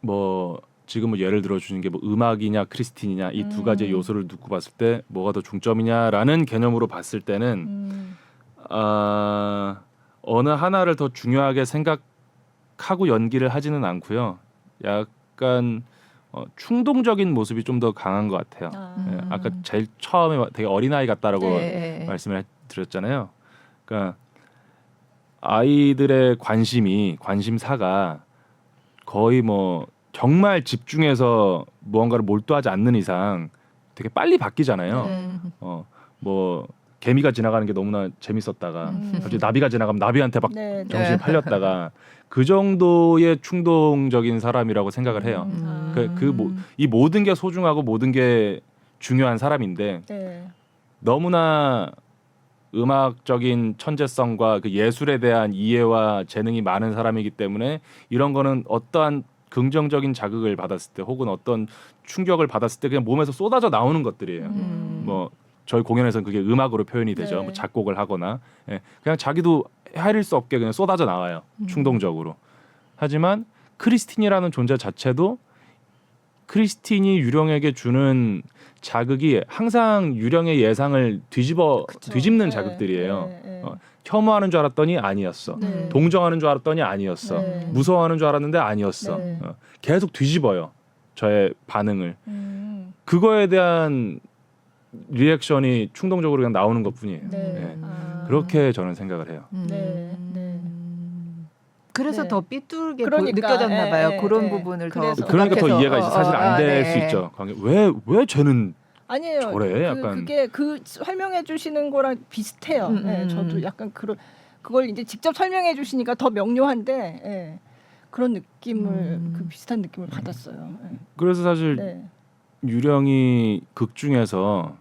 뭐 지금 뭐 예를 들어 주는 게 뭐 음악이냐 크리스틴이냐 이 두 가지 요소를 두고 봤을 때 뭐가 더 중점이냐라는 개념으로 봤을 때는 어느 하나를 더 중요하게 생각하고 연기를 하지는 않고요. 약간 충동적인 모습이 좀 더 강한 것 같아요. 예, 아까 제일 처음에 되게 어린아이 같다라고 네. 말씀을 드렸잖아요. 그러니까 아이들의 관심사가 거의 뭐 정말 집중해서 무언가를 몰두하지 않는 이상 되게 빨리 바뀌잖아요. 네. 뭐 개미가 지나가는 게 너무나 재밌었다가 갑자기 나비가 지나가면 나비한테 막 네. 정신이 팔렸다가 그 정도의 충동적인 사람이라고 생각을 해요. 이 모든 게 소중하고 모든 게 중요한 사람인데 네. 너무나 음악적인 천재성과 그 예술에 대한 이해와 재능이 많은 사람이기 때문에 이런 거는 어떠한 긍정적인 자극을 받았을 때 혹은 어떤 충격을 받았을 때 그냥 몸에서 쏟아져 나오는 것들이에요. 뭐 저희 공연에서는 그게 음악으로 표현이 되죠. 네. 뭐 작곡을 하거나 그냥 자기도 헤아릴 수 없게 그냥 쏟아져 나와요. 충동적으로. 하지만 크리스틴이라는 존재 자체도 크리스틴이 유령에게 주는 자극이 항상 유령의 예상을 뒤집는 네. 자극들이에요. 네. 혐오하는 줄 알았더니 아니었어. 네. 동정하는 줄 알았더니 아니었어. 네. 무서워하는 줄 알았는데 아니었어. 네. 계속 뒤집어요. 저의 반응을. 그거에 대한 리액션이 충동적으로 그냥 나오는 것뿐이에요. 네. 네. 그렇게 저는 생각을 해요. 네. 네. 그래서 네. 더 삐뚤게 그러니까, 느껴졌나 봐요. 예, 그런 예. 부분을 그래서 더 그러니까 더 음악에서, 이해가 사실 안 될 수 네. 있죠. 왜 쟤는 아니에요. 저래? 약간. 그게 그 설명해 주시는 거랑 비슷해요. 예, 저도 약간 그걸 이제 직접 설명해 주시니까 더 명료한데 예, 그런 느낌을 그 비슷한 느낌을 받았어요. 예. 그래서 사실 네. 유령이 극 중에서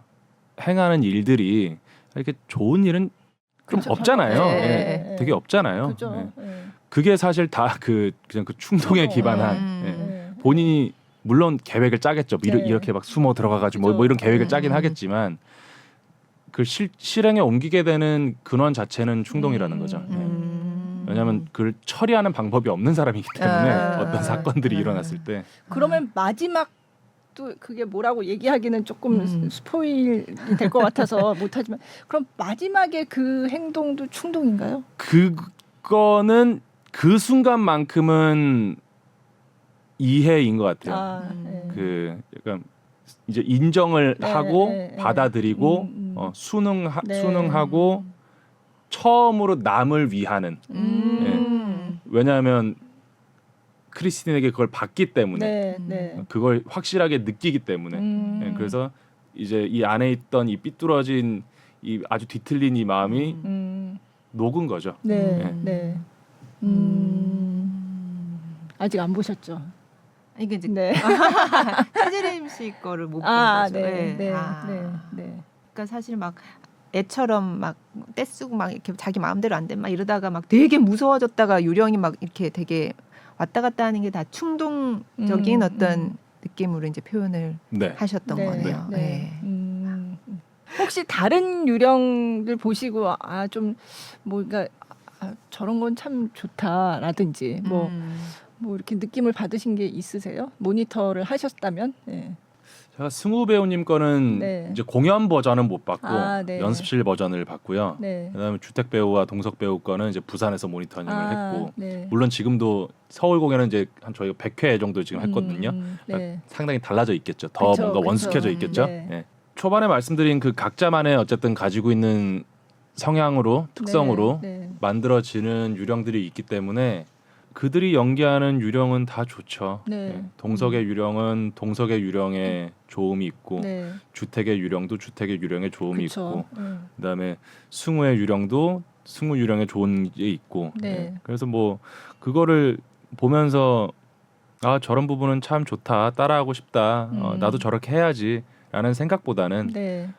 행하는 일들이 이렇게 좋은 일은 좀 그쵸, 없잖아요. 네. 예, 예. 되게 없잖아요. 그죠. 예. 예. 그게 사실 다 그냥 그 충동에 기반한 예. 예. 본인이 물론 계획을 짜겠죠. 네. 이렇게 막 숨어 들어가가지고 그죠. 뭐 이런 계획을 짜긴 하겠지만 그 실행에 옮기게 되는 근원 자체는 충동이라는 거죠. 예. 왜냐하면 그걸 처리하는 방법이 없는 사람이기 때문에 어떤 사건들이 일어났을 때 그러면 마지막 또 그게 뭐라고 얘기하기는 조금 스포일이 될 것 같아서 못하지만 그럼 마지막에 그 행동도 충동인가요? 그거는 그 순간만큼은 이해인 것 같아요. 아, 네. 그 약간 이제 인정을 네, 하고 네, 네. 받아들이고 네. 수능하고 처음으로 남을 위하는. 왜냐하면 크리스틴에게 그걸 받기 때문에 네, 네. 그걸 확실하게 느끼기 때문에 예, 그래서 이제 이 안에 있던 이 삐뚤어진 이 아주 뒤틀린 이 마음이 녹은 거죠. 네, 네. 아직 안 보셨죠? 이게 이제 네. 최재림 씨 거를 못 본 아, 거죠. 네, 네, 아. 네, 네. 그러니까 사실 막 애처럼 막 떼쓰고 막 이렇게 자기 마음대로 안 돼 막 이러다가 막 되게 무서워졌다가 유령이 막 이렇게 되게 왔다 갔다 하는 게 다 충동적인 어떤 느낌으로 이제 표현을 네. 하셨던 네, 거네요. 네. 네. 혹시 다른 유령들 보시고 좀 뭔가 저런 건 참 좋다라든지 뭐 이렇게 느낌을 받으신 게 있으세요? 모니터를 하셨다면? 네. 제가 승우 배우님 거는 네. 이제 공연 버전은 못 봤고 네. 연습실 버전을 봤고요. 네. 그다음에 주택 배우와 동석 배우 거는 이제 부산에서 모니터링을 했고 네. 물론 지금도 서울 공연은 이제 한 저희가 100회 정도 지금 했거든요. 네. 상당히 달라져 있겠죠. 더 그쵸, 뭔가 그쵸. 원숙해져 있겠죠. 네. 예. 초반에 말씀드린 그 각자만의 어쨌든 가지고 있는 성향으로 특성으로 네. 만들어지는 유령들이 있기 때문에 그들이 연기하는 유령은 다 좋죠. 네. 예. 동석의 유령은 동석의 유령에 좋음이 있고 네. 주택의 유령도 주택의 유령에 좋음이 그쵸. 있고 그다음에 승우의 유령도 승우 유령에 좋은 게 있고 네. 예. 그래서 뭐 그거를 보면서 저런 부분은 참 좋다 따라하고 싶다 나도 저렇게 해야지라는 생각보다는 네.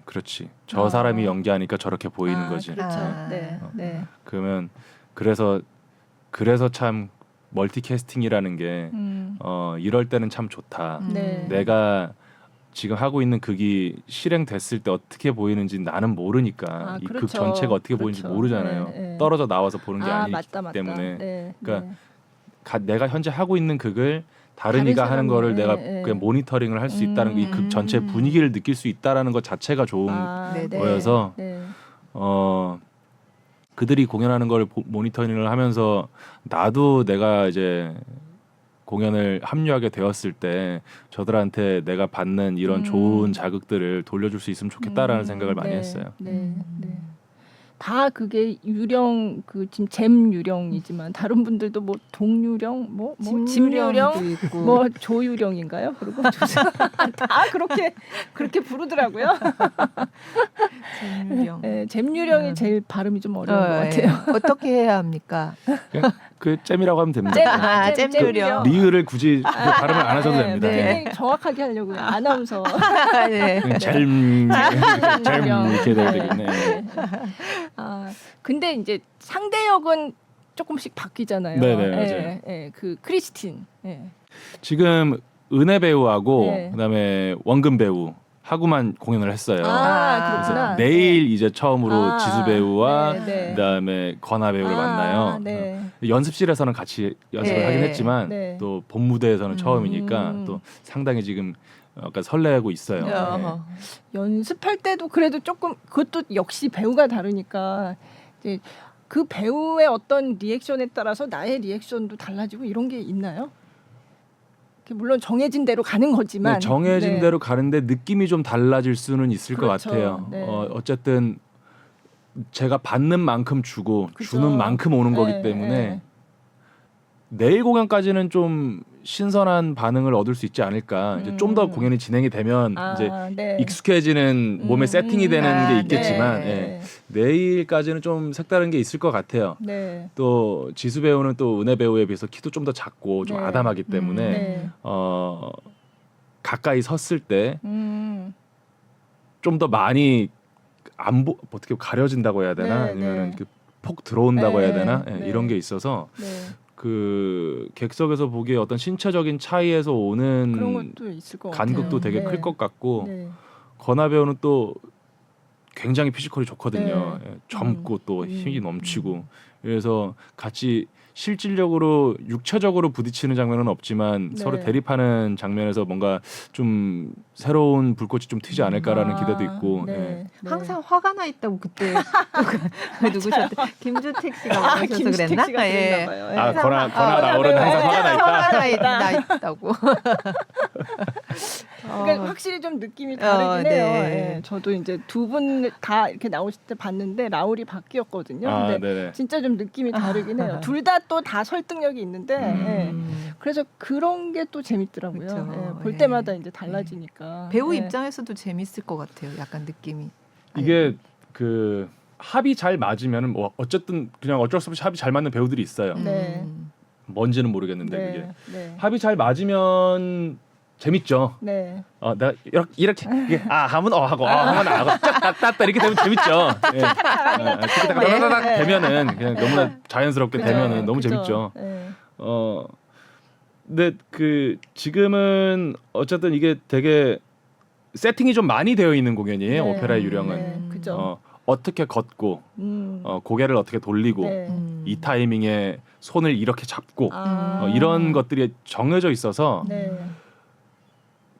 그렇지 저 사람이 연기하니까 저렇게 보이는 거지 그렇죠. 아. 네. 네. 그러면 그래서 참 멀티캐스팅이라는 게 이럴 때는 참 좋다. 네. 내가 지금 하고 있는 극이 실행됐을 때 어떻게 보이는지 나는 모르니까 이 극 그렇죠. 전체가 어떻게 보이는지 그렇죠. 모르잖아요. 네, 네. 떨어져 나와서 보는 게 아니기 맞다. 때문에 네. 그러니까 네. 내가 현재 하고 있는 극을 다른 다른 이가 하는 사람이, 거를 내가 네. 그냥 모니터링을 할 수 있다는 이 극 전체 분위기를 느낄 수 있다라는 것 자체가 좋은 네, 네. 거여서 네. 그들이 공연하는 걸 모니터링을 하면서 나도 내가 이제 공연을 합류하게 되었을 때 저들한테 내가 받는 이런 좋은 자극들을 돌려줄 수 있으면 좋겠다라는 생각을 많이 했어요. 네. 네. 다 그게 유령 지금 잼 유령이지만 다른 분들도 뭐 동유령 짐유령 있고 뭐 조유령인가요? 그리고 다 그렇게 부르더라고요. 잼유령. 네, 잼유령이 제일 발음이 좀 어려운 것 같아요. 어떻게 해야 합니까? 그 잼이라고 하면 됩니다. 잼유령. 리을을 굳이 그 발음을 안 하셔도 됩니다. 네, 굉장히 정확하게 하려고요. 아나운서. 네. 그냥 잼 이렇게 돼야 되겠네. 근데 이제 상대역은 조금씩 바뀌잖아요. 네네, 맞아요. 그 크리스틴. 지금 은혜 배우하고 네. 그다음에 원근 배우 하고만 공연을 했어요. 그렇구나. 그래서 내일 이제 처음으로 지수 배우와 네. 그다음에 건아 배우를 만나요. 네. 연습실에서는 같이 연습을 네. 하긴 했지만 네. 또 본 무대에서는 처음이니까 또 상당히 지금 약간 설레고 있어요. 네. 연습할 때도 그래도 조금 그것도 역시 배우가 다르니까 이제 그 배우의 어떤 리액션에 따라서 나의 리액션도 달라지고 이런 게 있나요? 물론 정해진 대로 가는 거지만 네, 정해진 대로 가는데 느낌이 좀 달라질 수는 있을 그렇죠. 것 같아요. 네. 어쨌든 제가 받는 만큼 주고 그죠. 주는 만큼 오는 거기 네, 때문에 네. 내일 공연까지는 좀 신선한 반응을 얻을 수 있지 않을까. 이제 좀 더 공연이 진행이 되면 이제 네. 익숙해지는 몸에 세팅이 되는 게 있겠지만 네. 내일까지는 좀 색다른 게 있을 것 같아요. 네. 또 지수 배우는 또 은혜 배우에 비해서 키도 좀 더 작고 좀 네. 아담하기 때문에 네. 가까이 섰을 때 좀 더 음. 많이 어떻게 가려진다고 해야 되나 네, 아니면 네. 폭 들어온다고 해야 네, 되나 네. 이런 게 있어서 네. 그 객석에서 보기에 어떤 신체적인 차이에서 그런 오는 것도 있을 것 간극도 같아요. 되게 네. 클 것 같고 네. 건아 배우는 또 굉장히 피지컬이 좋거든요. 네. 예, 젊고 또 힘이 넘치고 그래서 같이 실질적으로 육체적으로 부딪히는 장면은 없지만 네. 서로 대립하는 장면에서 뭔가 좀 새로운 불꽃이 좀 튀지 않을까라는 기대도 있고 네. 예. 네. 항상 화가 나 있다고 그때 누구셨대? 김주택 씨가 말하셔서 김주택 그랬나? 씨가 그랬나 봐요. 예. 아 거나 라울은 네. 항상 화가 나 있다. 화가 나 있다고. 그러니까 확실히 좀 느낌이 다르긴 해요. 네. 예. 저도 이제 두 분 다 이렇게 나오실 때 봤는데 라울이 바뀌었거든요. 아, 근데 네네. 진짜 좀 느낌이 다르긴 해요. 둘 다 또 다 설득력이 있는데 예. 그래서 그런 게 또 재밌더라고요. 그쵸. 예. 볼 예. 때마다 이제 달라지니까. 배우 예. 입장에서도 재밌을 것 같아요. 약간 느낌이. 이게 그 합이 잘 맞으면 뭐 어쨌든 그냥 어쩔 수 없이 합이 잘 맞는 배우들이 있어요. 네. 뭔지는 모르겠는데 네. 그게 네. 합이 잘 맞으면 재밌죠. 네. 내가 이렇게 이게 하면 하고 하면 하고 짝딱딱 이렇게 되면 재밌죠. 예. 따다닥 되면은 그냥 너무나 자연스럽게 그죠. 되면은 너무 그죠. 재밌죠. 네. 근데 그 지금은 어쨌든 이게 되게 세팅이 좀 많이 되어 있는 공연이에요. 네. 오페라의 유령은 네. 그죠. 어떻게 걷고 고개를 어떻게 돌리고 네. 이 타이밍에 손을 이렇게 잡고 아. 이런 것들이 정해져 있어서 네.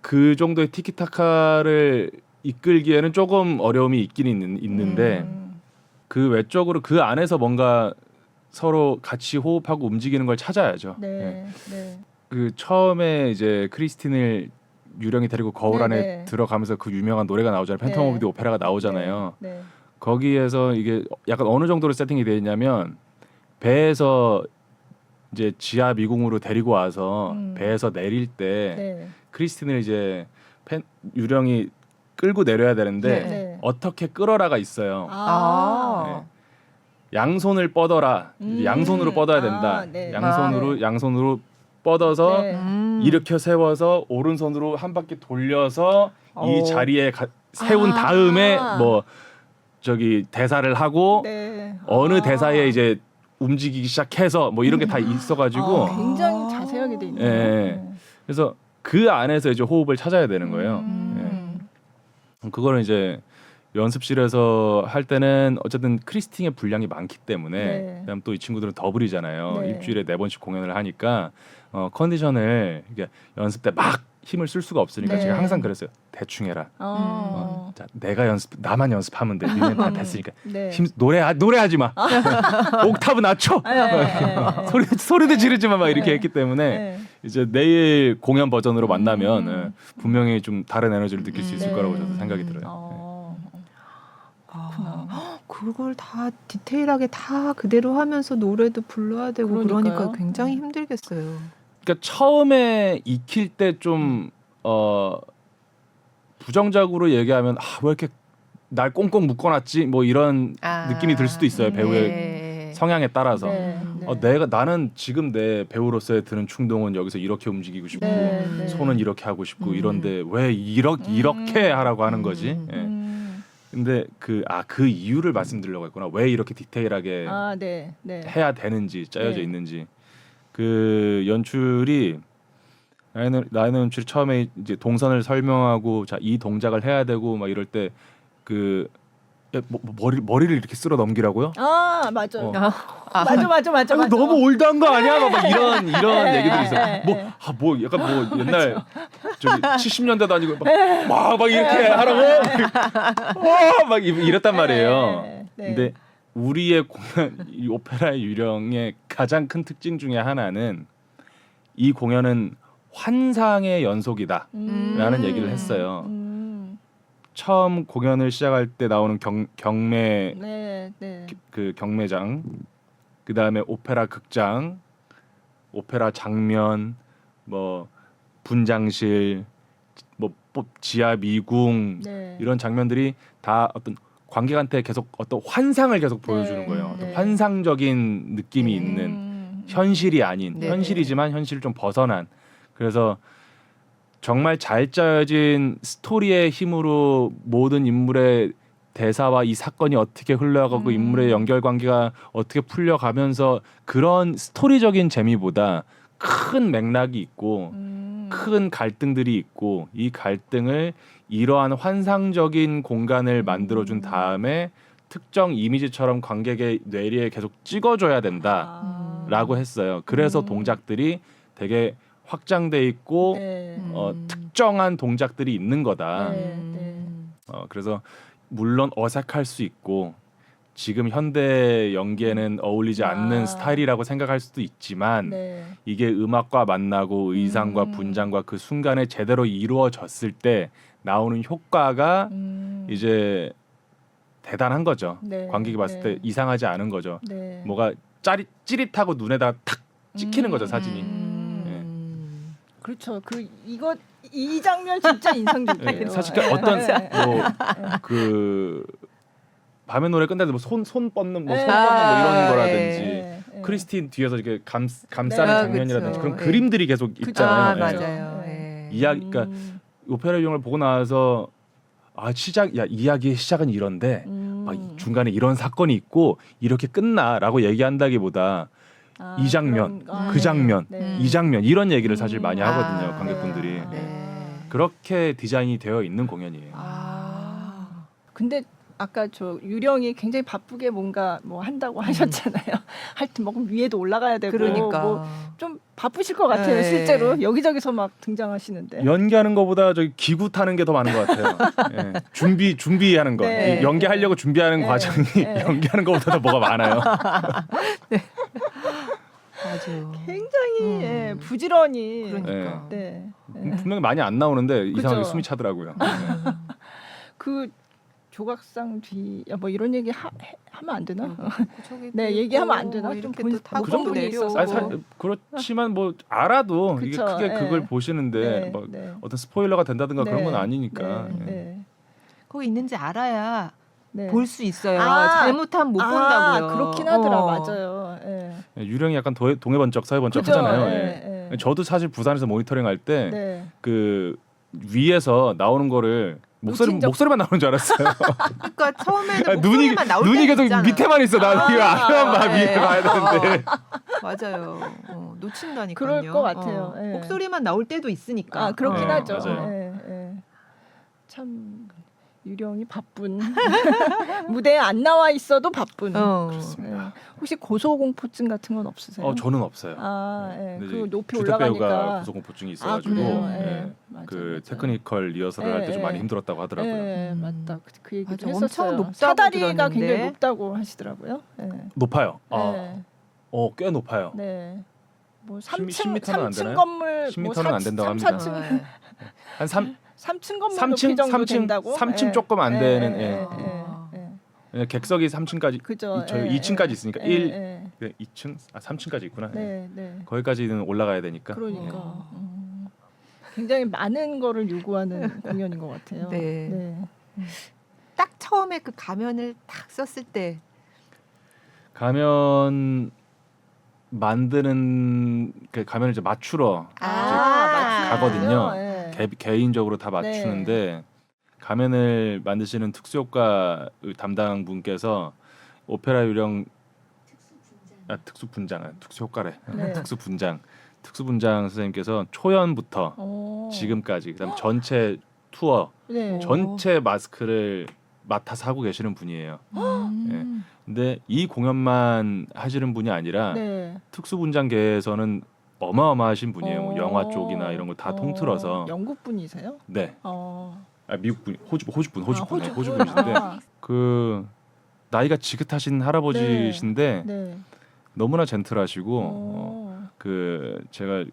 그 정도의 티키타카를 이끌기에는 조금 어려움이 있긴 있는데 그 외적으로 그 안에서 뭔가 서로 같이 호흡하고 움직이는 걸 찾아야죠. 예. 네. 네. 그 처음에 이제 크리스틴을 유령이 데리고 거울 네, 안에 네. 들어가면서 그 유명한 노래가 나오잖아요. 팬텀 네. 오브 디 오페라가 나오잖아요. 네. 거기에서 이게 약간 어느 정도로 세팅이 되어 있냐면 배에서 이제 지하 미궁으로 데리고 와서 배에서 내릴 때 네. 크리스틴을 이제 유령이 끌고 내려야 되는데 네. 어떻게 끌어라가 있어요. 아. 양손을 뻗어라. 양손으로 뻗어야 된다. 아, 네. 양손으로 뻗어서 네. 일으켜 세워서 오른손으로 한 바퀴 돌려서 이 자리에 세운 다음에 뭐 저기 대사를 하고 네. 어느 대사에 이제 움직이기 시작해서 뭐 이런 게 다 있어가지고 굉장히 자세하게 돼 있네요. 예. 그래서 그 안에서 이제 호흡을 찾아야 되는 거예요. 그거는 이제 연습실에서 할 때는 어쨌든 크리스팅의 분량이 많기 때문에 네. 그다음 또 이 친구들은 더블이잖아요. 네. 일주일에 4번씩 공연을 하니까 컨디션을 이게 연습 때 막 힘을 쓸 수가 없으니까 네. 제가 항상 그랬어요. 대충 해라. 어. 자, 나만 연습하면 돼. 니네 다 됐으니까. 네. 노래하지 마. 옥타브 낮춰. 네. 소리도 지르지 마. 막 이렇게 네. 했기 때문에 네. 이제 내일 공연 버전으로 만나면 분명히 좀 다른 에너지를 느낄 수 있을 네. 거라고 저도 생각이 들어요. 그걸 다 디테일하게 다 그대로 하면서 노래도 불러야 되고 그러니까요. 그러니까 굉장히 힘들겠어요. 그러니까 처음에 익힐 때 좀 부정적으로 얘기하면 왜 이렇게 날 꽁꽁 묶어놨지 뭐 이런 느낌이 들 수도 있어요. 배우의 네. 성향에 따라서 네. 네. 나는 지금 내 배우로서의 드는 충동은 여기서 이렇게 움직이고 싶고 네. 네. 손은 이렇게 하고 싶고 이런데 왜 이렇게 하라고 하는 거지? 예. 근데 그 이유를 말씀드리려고 했구나. 왜 이렇게 디테일하게 네. 네. 해야 되는지 짜여져 네. 있는지. 그 연출이 라이너 연출이 처음에 이제 동선을 설명하고 자 이 동작을 해야 되고 막 이럴 때 그 머리를 이렇게 쓸어 넘기라고요? 맞아요. 맞아. 너무 올드한 거 아니야? 막 이런 네, 얘기들이 있어요. 네. 뭐 약간 뭐 옛날 저기 70년대도 아니고 막 이렇게 하라고 막 이랬단 말이에요. 네. 근데 우리의 공연 이 오페라의 유령의 가장 큰 특징 중에 하나는 이 공연은 환상의 연속이다라는 얘기를 했어요. 처음 공연을 시작할 때 나오는 경매 네. 그 경매장, 그 다음에 오페라 극장, 오페라 장면, 뭐 분장실, 뭐 지하 미궁 네. 이런 장면들이 다 어떤 관객한테 계속 어떤 환상을 계속 보여주는 거예요. 어떤 네. 환상적인 느낌이 있는 현실이 아닌 네. 현실이지만 현실을 좀 벗어난. 그래서 정말 잘 짜여진 스토리의 힘으로 모든 인물의 대사와 이 사건이 어떻게 흘러가고 인물의 연결관계가 어떻게 풀려가면서 그런 스토리적인 재미보다 큰 맥락이 있고 큰 갈등들이 있고 이 갈등을 이러한 환상적인 공간을 만들어준 다음에 특정 이미지처럼 관객의 뇌리에 계속 찍어줘야 된다라고 했어요. 그래서 동작들이 되게 확장돼 있고 네. 특정한 동작들이 있는 거다. 네. 그래서 물론 어색할 수 있고 지금 현대 연기에는 어울리지 않는 스타일이라고 생각할 수도 있지만 네. 이게 음악과 만나고 의상과 분장과 그 순간에 제대로 이루어졌을 때 나오는 효과가 이제 대단한 거죠. 네. 관객이 봤을 때 네. 이상하지 않은 거죠. 네. 뭐가 찌릿하고 눈에다 탁 찍히는 거죠, 사진이. 그렇죠. 이 장면 진짜 인상적이에요. 예, 사실 어떤 네. 뭐그 밤의 노래 끝날 때 뭐 손 뻗는 뭐 네. 손 뻗는 뭐 이런 아, 거라든지 네. 크리스틴 뒤에서 이렇게 감싸는 네. 장면이라든지 그쵸. 그런 예. 그림들이 계속 아, 있잖아요. 예. 맞아요. 네. 예. 이야기 그러니까 오페라 유령을 보고 나서 이야기의 시작은 이런데 막 중간에 이런 사건이 있고 이렇게 끝나라고 얘기한다기보다 이 장면, 그 장면, 네. 이 장면 이런 얘기를 사실 많이 하거든요. 관객분들이. 네. 그렇게 디자인이 되어 있는 공연이에요. 근데 아까 저 유령이 굉장히 바쁘게 뭔가 뭐 한다고 하셨잖아요. 하여튼 뭐 위에도 올라가야 되고 그러니까. 뭐 좀 바쁘실 것 같아요. 네. 실제로 여기저기서 막 등장하시는데. 연기하는 것보다 저기 기구 타는 게 더 많은 것 같아요. 예. 준비하는 거, 네. 이 연기하려고 준비하는 네. 과정이 네. 연기하는 것보다 더 뭐가 많아요. 아주 굉장히 예, 부지런히. 그러니까. 네. 분명히 많이 안 나오는데 이상하게 그죠. 숨이 차더라고요. 그 조각상 뒤 뭐 이런 얘기 하면 안 되나? 저기 네, 그 얘기하면 안 뭐 되나? 이렇게 좀 또 타고 그 정도 내려오고. 내려오고. 그렇지만 뭐 알아도 이게 그쵸, 크게 예. 그걸 보시는데 네, 뭐 네. 어떤 스포일러가 된다든가 그런 건 네, 아니니까. 네, 예. 네, 거기 있는지 알아야 네. 볼 수 있어요. 아, 잘못하면 못 본다고요. 그렇긴 하더라. 맞아요. 예. 유령이 약간 동해번쩍 서해번쩍 그죠? 하잖아요. 예, 예. 저도 사실 부산에서 모니터링 할 때 네. 그 위에서 나오는 거를 놓친 적- 목소리만 나오는 줄 알았어요. 그러니까 처음에는 아, 목소리만 나올 눈이 때도 계속 있잖아. 밑에만 있어. 나 이거 앞에만 봐. 네. 위에 봐야 되는데. 맞아요. 놓친다니까요. 그럴 것 같아요. 예. 목소리만 나올 때도 있으니까. 그렇긴 네, 하죠. 맞아요. 예, 예. 참 유령이 바쁜 무대에 안 나와 있어도 바쁜. 예. 혹시 고소공포증 같은 건 없으세요? 저는 없어요. 예. 근데 그 이제 높이 주택 배우가 올라가니까. 고소공포증이 있어가지고 그래요? 예. 예. 맞아, 그 맞아. 테크니컬 리허설을 할 때 좀 예, 많이 예. 힘들었다고 하더라고요. 예, 맞다. 그 얘기도 맞아, 했었어요. 엄청 높다고 사다리가 들었는데. 굉장히 높다고 하시더라고요. 예. 높아요. 네. 꽤 높아요. 네. 뭐 10m 3층 는안 되나요? 건물 10m 는안 된다고 합니다. 4층 한 3층 건물 3층 높이 정도 3층 된다고? 3층 예. 조금 안 되는 객석이 3층까지 그죠. 저희 2층까지 있으니까 2층 3층까지 있구나. 네, 네. 거기까지는 올라가야 되니까. 그러니까 굉장히 많은 거를 요구하는 공연인 것 같아요. 네. 네. 딱 처음에 그 가면을 딱 썼을 때 가면 만드는 그 가면을 이제 맞추러 가거든요. 네. 개인적으로 다 맞추는데 가면을 만드시는 특수효과 담당 분께서 오페라 유령 특수효과래. 네. 특수분장 선생님께서 초연부터 지금까지 그다음 전체 투어 네. 전체 마스크를 맡아서 하고 계시는 분이에요. 근데 이 공연만 하시는 분이 아니라 네. 특수분장계에서는 어마어마하신 분이에요. 뭐 영화 쪽이나 이런 거 다 통틀어서. 영국 분이세요? 네. 미국 분, 호주 분이신데 그 나이가 지긋하신 할아버지신데 네. 너무나 젠틀하시고 그 제가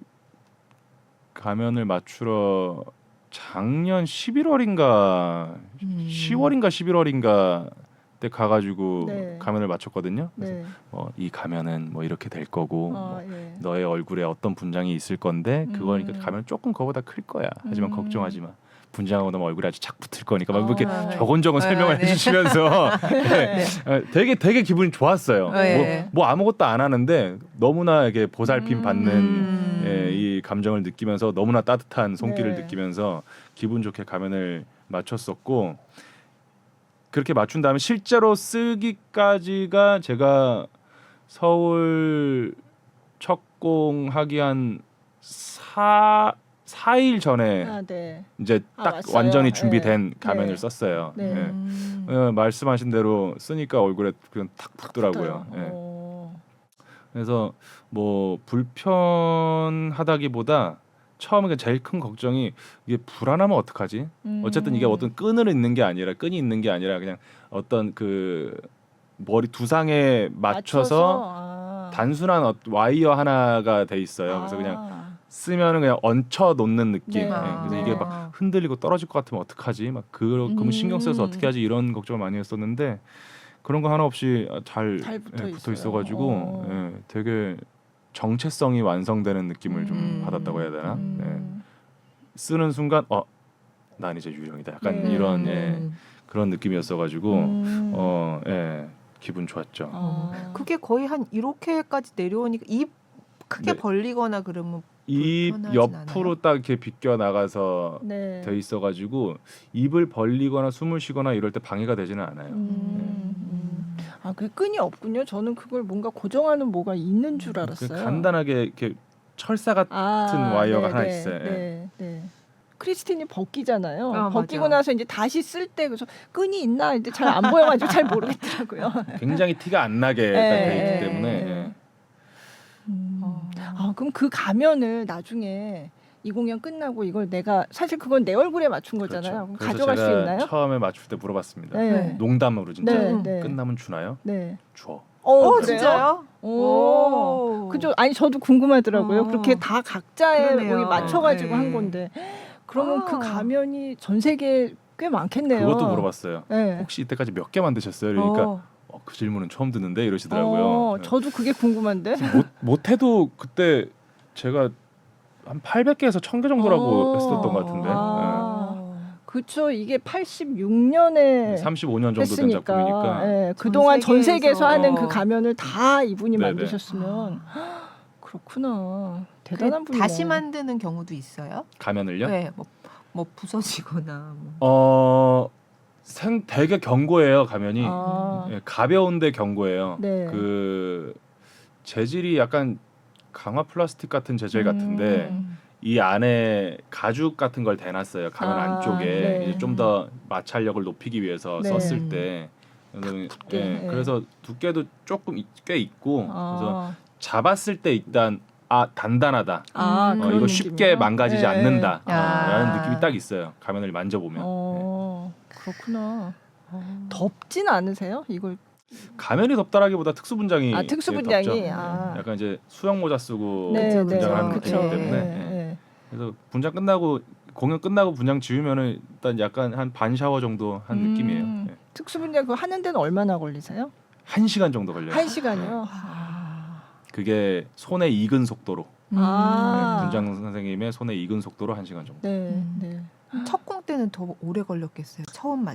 가면을 맞추러 작년 11월인가 10월인가 11월인가 때 가가지고 네. 가면을 맞췄거든요. 그래서 네. 이 가면은 뭐 이렇게 될 거고 예. 너의 얼굴에 어떤 분장이 있을 건데 그거니까 가면 조금 그거보다 클 거야. 하지만 걱정하지 마. 분장하고 나면 얼굴에 아주 착 붙을 거니까 막 이렇게 저건저건 설명을 해주시면서 되게 기분이 좋았어요. 뭐 아무것도 안 하는데 너무나 이게 보살핌 받는 이 감정을 느끼면서 너무나 따뜻한 손길을 느끼면서 기분 좋게 가면을 맞췄었고 그렇게 맞춘 다음에 실제로 쓰기까지가 제가 서울 첫 공하기 한 4일 전에 아, 네. 이제 아, 딱 왔어요? 완전히 준비된 네. 가면을 네. 썼어요. 네. 예. 말씀하신 대로 쓰니까 얼굴에 그냥 탁 붙더라고요. 붙어요. 예. 그래서 뭐 불편하다기보다 처음에 제일 큰 걱정이 이게 불안하면 어떡하지? 어쨌든 이게 어떤 끈이 있는 게 아니라 그냥 어떤 그 머리 두상에 맞춰서 단순한 와이어 하나가 돼 있어요. 그래서 그냥 쓰면은 그냥 얹혀 놓는 느낌. 네. 그래서 이게 막 흔들리고 떨어질 것 같으면 어떡하지? 막 그러면 신경 써서 어떻게 하지? 이런 걱정을 많이 했었는데 그런 거 하나 없이 잘 붙어 있어가지고 되게 정체성이 완성되는 느낌을 좀 받았다고 해야 되나? 쓰는 순간 난 이제 유령이다. 약간 네. 이런 그런 느낌이었어가지고 기분 좋았죠. 그게 거의 한 이렇게까지 내려오니까 입 크게 네. 벌리거나 그러면 입 불편하진 옆으로 않아요? 딱 이렇게 비껴 나가서 네. 돼 있어가지고 입을 벌리거나 숨을 쉬거나 이럴 때 방해가 되지는 않아요. 아, 그 끈이 없군요. 저는 그걸 뭔가 고정하는 뭐가 있는 줄 알았어요. 간단하게 이렇게 철사 같은 와이어가 하나 있어요. 네, 네. 크리스틴이 벗기잖아요. 아, 벗기고 맞아. 나서 이제 다시 쓸 때 그래서 끈이 있나 근데 잘 안 보여가지고 잘 모르겠더라고요. 굉장히 티가 안 나게 딱 돼 있기 때문에 아, 그럼 그 가면을 나중에 이 공연 끝나고 이걸 내가 사실 그건 내 얼굴에 맞춘 거잖아요. 그럼 그래서 가져갈 수 제가 있나요? 처음에 맞출 때 물어봤습니다. 네. 농담으로 진짜 네, 네. 끝나면 주나요? 네. 줘. 그래요? 진짜요? 오. 그죠? 아니 저도 궁금하더라고요. 그렇게 다 각자의 그러네요. 거기 맞춰가지고 네. 한 건데 그러면 그 가면이 전 세계에 꽤 많겠네요. 그것도 물어봤어요. 네. 혹시 이때까지 몇 개 만드셨어요? 그러니까 그 질문은 처음 듣는데 이러시더라고요. 저도 그게 궁금한데. 못해도 그때 제가 한 800개에서 1000개 정도라고 했었던 것 같은데. 그렇죠. 이게 86년에 35년 정도 된 작품이니까. 네. 그동안 전 세계에서 하는 어. 그 가면을 다 이분이 네네. 만드셨으면 그렇구나. 대단한 분이네. 다시 만드는 경우도 있어요? 가면을요? 네, 뭐 부서지거나 뭐. 되게 견고해요 가면이. 아. 예, 가벼운데 견고해요. 네. 그 재질이 약간 강화 플라스틱 같은 재질 같은데 이 안에 가죽 같은 걸 대놨어요. 가면 안쪽에 네. 이제 좀 더 마찰력을 높이기 위해서 네. 썼을 때. 두께, 네. 그래서 두께도 조금 꽤 있고 그래서 아, 잡았을 때 일단 단단하다. 그런 이거 쉽게 느낌이요? 망가지지 네. 않는다. 아. 라는 느낌이 딱 있어요. 가면을 만져보면. 그렇구나. 덥진 않으세요? 이걸 가면이 덥다라기보다 특수 분장이 특수 분장이 덥죠. 아. 약간 이제 수영 모자 쓰고 네, 분장을 하는 그쵸. 느낌이기 때문에 네. 그래서 분장 끝나고 공연 끝나고 분장 지우면은 일단 약간 한 반 샤워 정도 한 느낌이에요. 네. 특수 분장 그거 하는 데는 얼마나 걸리세요? 1시간 정도 걸려요. 1시간이요. 그게 손에 익은 속도로 아. 분장 선생님의 손에 익은 속도로 1시간 정도. 네, 네. 첫 공 때는 더 오래 걸렸겠어요. 처음 처음에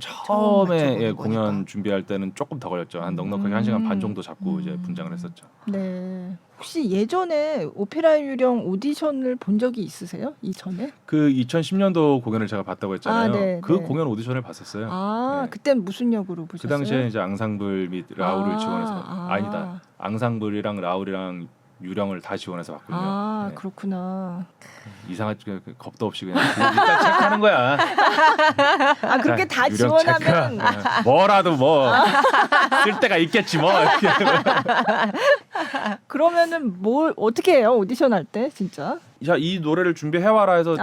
맞춰보는 공연 거니까. 준비할 때는 조금 더 걸렸죠. 한 넉넉하게 1시간 반 정도 잡고 이제 분장을 했었죠. 네. 혹시 예전에 오페라 유령 오디션을 본 적이 있으세요? 이전에? 그 2010년도 공연을 제가 봤다고 했잖아요. 네, 그 네. 공연 오디션을 봤었어요. 아, 네. 그땐 무슨 역으로 그 보셨어요? 당시에 이제 앙상블 및 라울을 지원해서 아. 아니다. 앙상블이랑 라울이랑 유령을 다 지원해서 봤거든요. 아, 네. 그렇구나. 이상하게 겁도 없이 그냥 일단 체크하는 거야. 아, 그렇게 자, 다 유령 지원하면 체크. 뭐라도 뭐 쓸 데가 있겠지 뭐. 그러면은 뭘 어떻게 해요? 오디션 할 때 진짜? 자, 이 노래를 준비해 와라 해서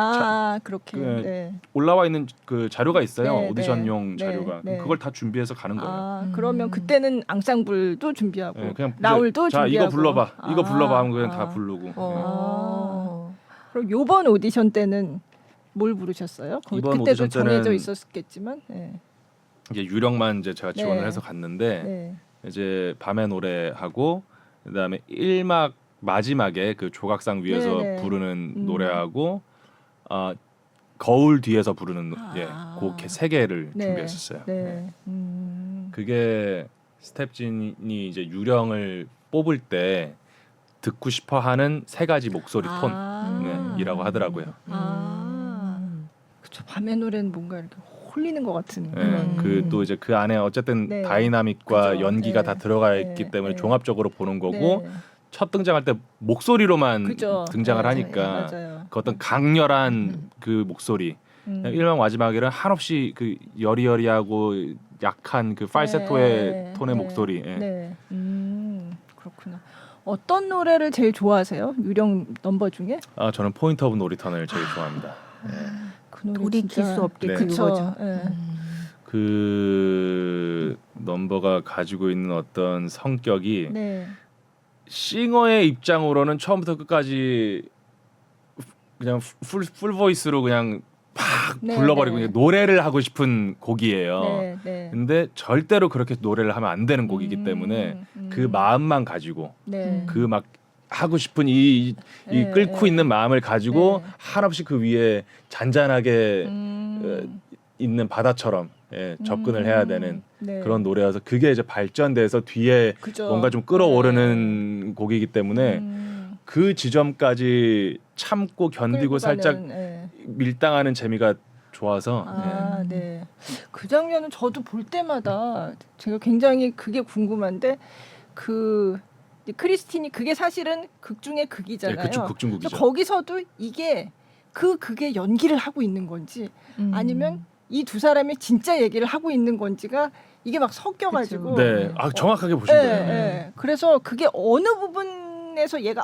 그렇게. 그 네. 올라와 있는 그 자료가 있어요. 네, 오디션용 네, 자료가. 네. 그걸 다 준비해서 가는 거예요. 아, 그러면 그때는 앙상블도 준비하고 네, 그냥 라울도 자, 준비하고. 이거 불러봐. 이거 불러봐 하면 그냥 아. 다 부르고. 네. 그럼 요번 오디션 때는 뭘 부르셨어요? 이번 그때도 오디션 때는 정해져 있었겠지만. 네. 이제 유령만 이제 제가 지원을 네. 해서 갔는데 네. 이제 밤의 노래하고 그다음에 1막 마지막에 그 조각상 위에서 네네. 부르는 노래하고 거울 뒤에서 부르는 곡 세 개를 네. 준비했었어요. 네. 그게 스텝진이 이제 유령을 뽑을 때 듣고 싶어하는 세 가지 목소리 톤이라고 하더라고요. 그렇죠. 밤의 노래는 뭔가 이렇게 홀리는 것 같은. 그 또 이제 그 안에 어쨌든 네. 다이나믹과 그죠. 연기가 네. 다 들어가 네. 있기 때문에 네. 종합적으로 보는 거고 네. 첫 등장할 때 목소리로만 그죠. 등장을 네, 하니까 맞아요. 그 어떤 강렬한 그 목소리. 일명 마지막에는 한없이 그 여리여리하고 약한 그 팔세토의 네, 톤의 네, 목소리. 예. 네. 그렇구나. 어떤 노래를 제일 좋아하세요? 유령 넘버 중에? 아 저는 포인트 오브 노 리턴을 제일 좋아합니다. 예. 그 노래 돌이킬 진짜- 수 없게 네. 그거죠. 예. 그 넘버가 가지고 있는 어떤 성격이 네. 싱어의 입장으로는 처음부터 끝까지 그냥 풀 보이스로 그냥 팍 네, 불러버리고 네. 그냥 노래를 하고 싶은 곡이에요. 네, 네. 근데 절대로 그렇게 노래를 하면 안 되는 곡이기 때문에 그 마음만 가지고 네. 그 막 하고 싶은 이 네, 끓고 네. 있는 마음을 가지고 네. 한없이 그 위에 잔잔하게 있는 바다처럼 접근을 해야 되는 네. 그런 노래여서 그게 이제 발전돼서 뒤에 그죠. 뭔가 좀 끌어오르는 곡이기 때문에 그 지점까지 참고 견디고 끌고 살짝 가는, 예. 밀당하는 재미가 좋아서 아, 네. 그 장면은 저도 볼 때마다 제가 굉장히 그게 궁금한데 그 크리스틴이 그게 사실은 극 중의 극이잖아요. 그쵸 그래서 극중극이죠. 거기서도 이게 극의 연기를 하고 있는 건지 아니면 이 두 사람이 진짜 얘기를 하고 있는 건지가 이게 막 섞여가지고 네, 아 정확하게 보신 예, 거예요. 예. 그래서 그게 어느 부분에서 얘가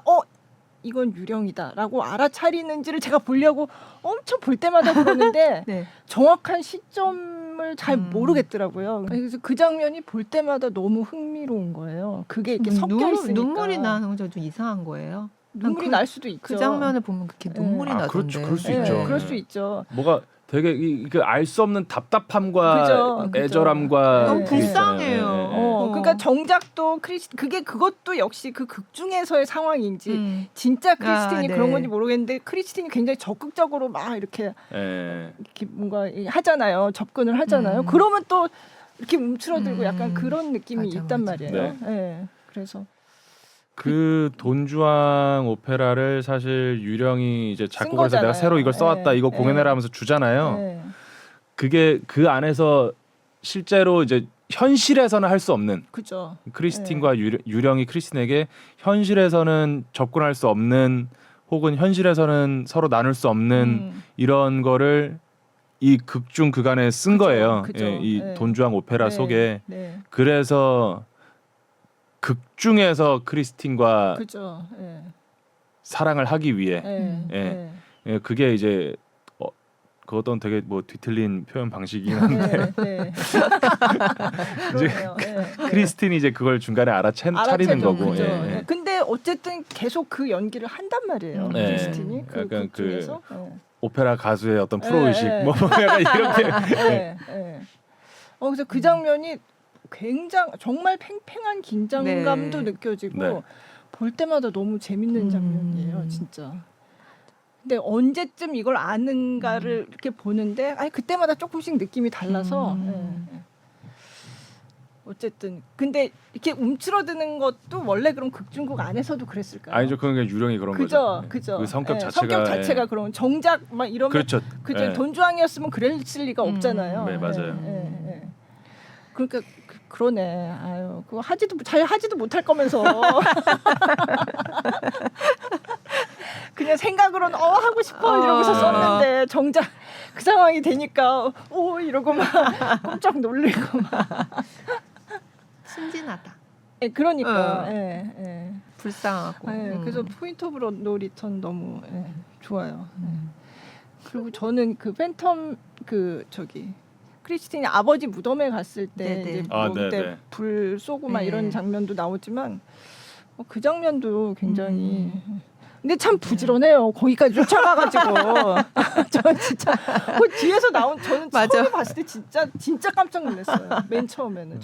이건 유령이다라고 알아차리는지를 제가 보려고 엄청 볼 때마다 그러는데 네. 정확한 시점을 잘 모르겠더라고요. 그래서 그 장면이 볼 때마다 너무 흥미로운 거예요. 그게 이렇게 섞여 있으니까 눈물이 나는 거 좀 이상한 거예요. 눈물이 그- 날 수도 있죠. 그 장면을 보면 그렇게 눈물이 아, 나던데. 그렇죠. 그럴 수 예, 있죠. 그럴 수 있죠. 뭐가 되게 알 수 없는 답답함과 그죠, 그죠. 애절함과 너무 그게 있잖아요. 불쌍해요. 예, 예. 그러니까 정작 또 그것도 역시 그 극 중에서의 상황인지 진짜 크리스틴이 네. 그런 건지 모르겠는데 크리스틴이 굉장히 적극적으로 막 이렇게 예. 뭔가 하잖아요. 접근을 하잖아요. 그러면 또 이렇게 움츠러들고 약간 그런 느낌이 맞아, 있단 맞아. 말이에요. 예. 그래서 그 돈주왕 오페라를 사실 유령이 이제 작곡을 해서 내가 거잖아요. 새로 이걸 써왔다 예, 이거 예. 공연해라 하면서 주잖아요. 예. 그게 그 안에서 실제로 이제 현실에서는 할 수 없는 그죠. 크리스틴과 유령이 크리스틴에게 현실에서는 접근할 수 없는 혹은 현실에서는 서로 나눌 수 없는 이런 거를 이 극중 극안에 쓴 그죠, 거예요. 그죠. 예, 이 예. 돈주왕 오페라 네, 속에 네. 그래서 극중에서 크리스틴과 그죠. 예. 사랑을 하기 위해 예. 예. 예, 그게 이제 그것도 되게 뭐 뒤틀린 표현 방식이긴 한데 네. 이제 그러네요. 예. 크리스틴이 이제 그걸 중간에 차리는 알아채죠. 거고. 그죠. 예, 예. 예. 근데 어쨌든 계속 그 연기를 한단 말이에요. 네. 크리스틴이 그 약간 극 중에서. 오페라 가수의 어떤 프로 예, 의식 예. 뭐 약간 이렇게 예, 예. 그래서 그 장면이 정말 팽팽한 긴장감도 네. 느껴지고 네. 볼 때마다 너무 재밌는 장면이에요, 진짜. 근데 언제쯤 이걸 아는가를 이렇게 보는데, 그때마다 조금씩 느낌이 달라서. 예. 어쨌든 근데 이렇게 움츠러드는 것도 원래 그럼 극중극 안에서도 그랬을까요? 아니죠. 그건 그냥 유령이 그런 그죠, 거죠. 그죠. 그 성격 예, 자체가 성격 자체가 그런 정작 막 이러면 그렇죠. 그죠. 예. 돈주왕이었으면 그랬을 리가 없잖아요. 네, 맞아요. 예. 그러니까 그러네. 아유, 그거 잘 하지도 못할 거면서 그냥 생각으로는 하고 싶어 이러고서 썼는데 정작 그 상황이 되니까 오 이러고 막 깜짝 놀래고 막. 순진하다. 예, 그러니까. 예. 불쌍하고. 그래서 포인트 오브 노 리턴 너무 좋아요. 그리고 저는 그 팬텀 크리스틴이 아버지 무덤에 갔을 때 네네. 이제 아, 뭐 그때 네네. 불 쏘고 막 네. 이런 장면도 나오지만 그 장면도 굉장히 근데 참 부지런해요. 거기까지 쫓아가가지고 저 진짜 그 뒤에서 나온 저는 맞아. 처음에 봤을 때 진짜 깜짝 놀랐어요. 맨 처음에는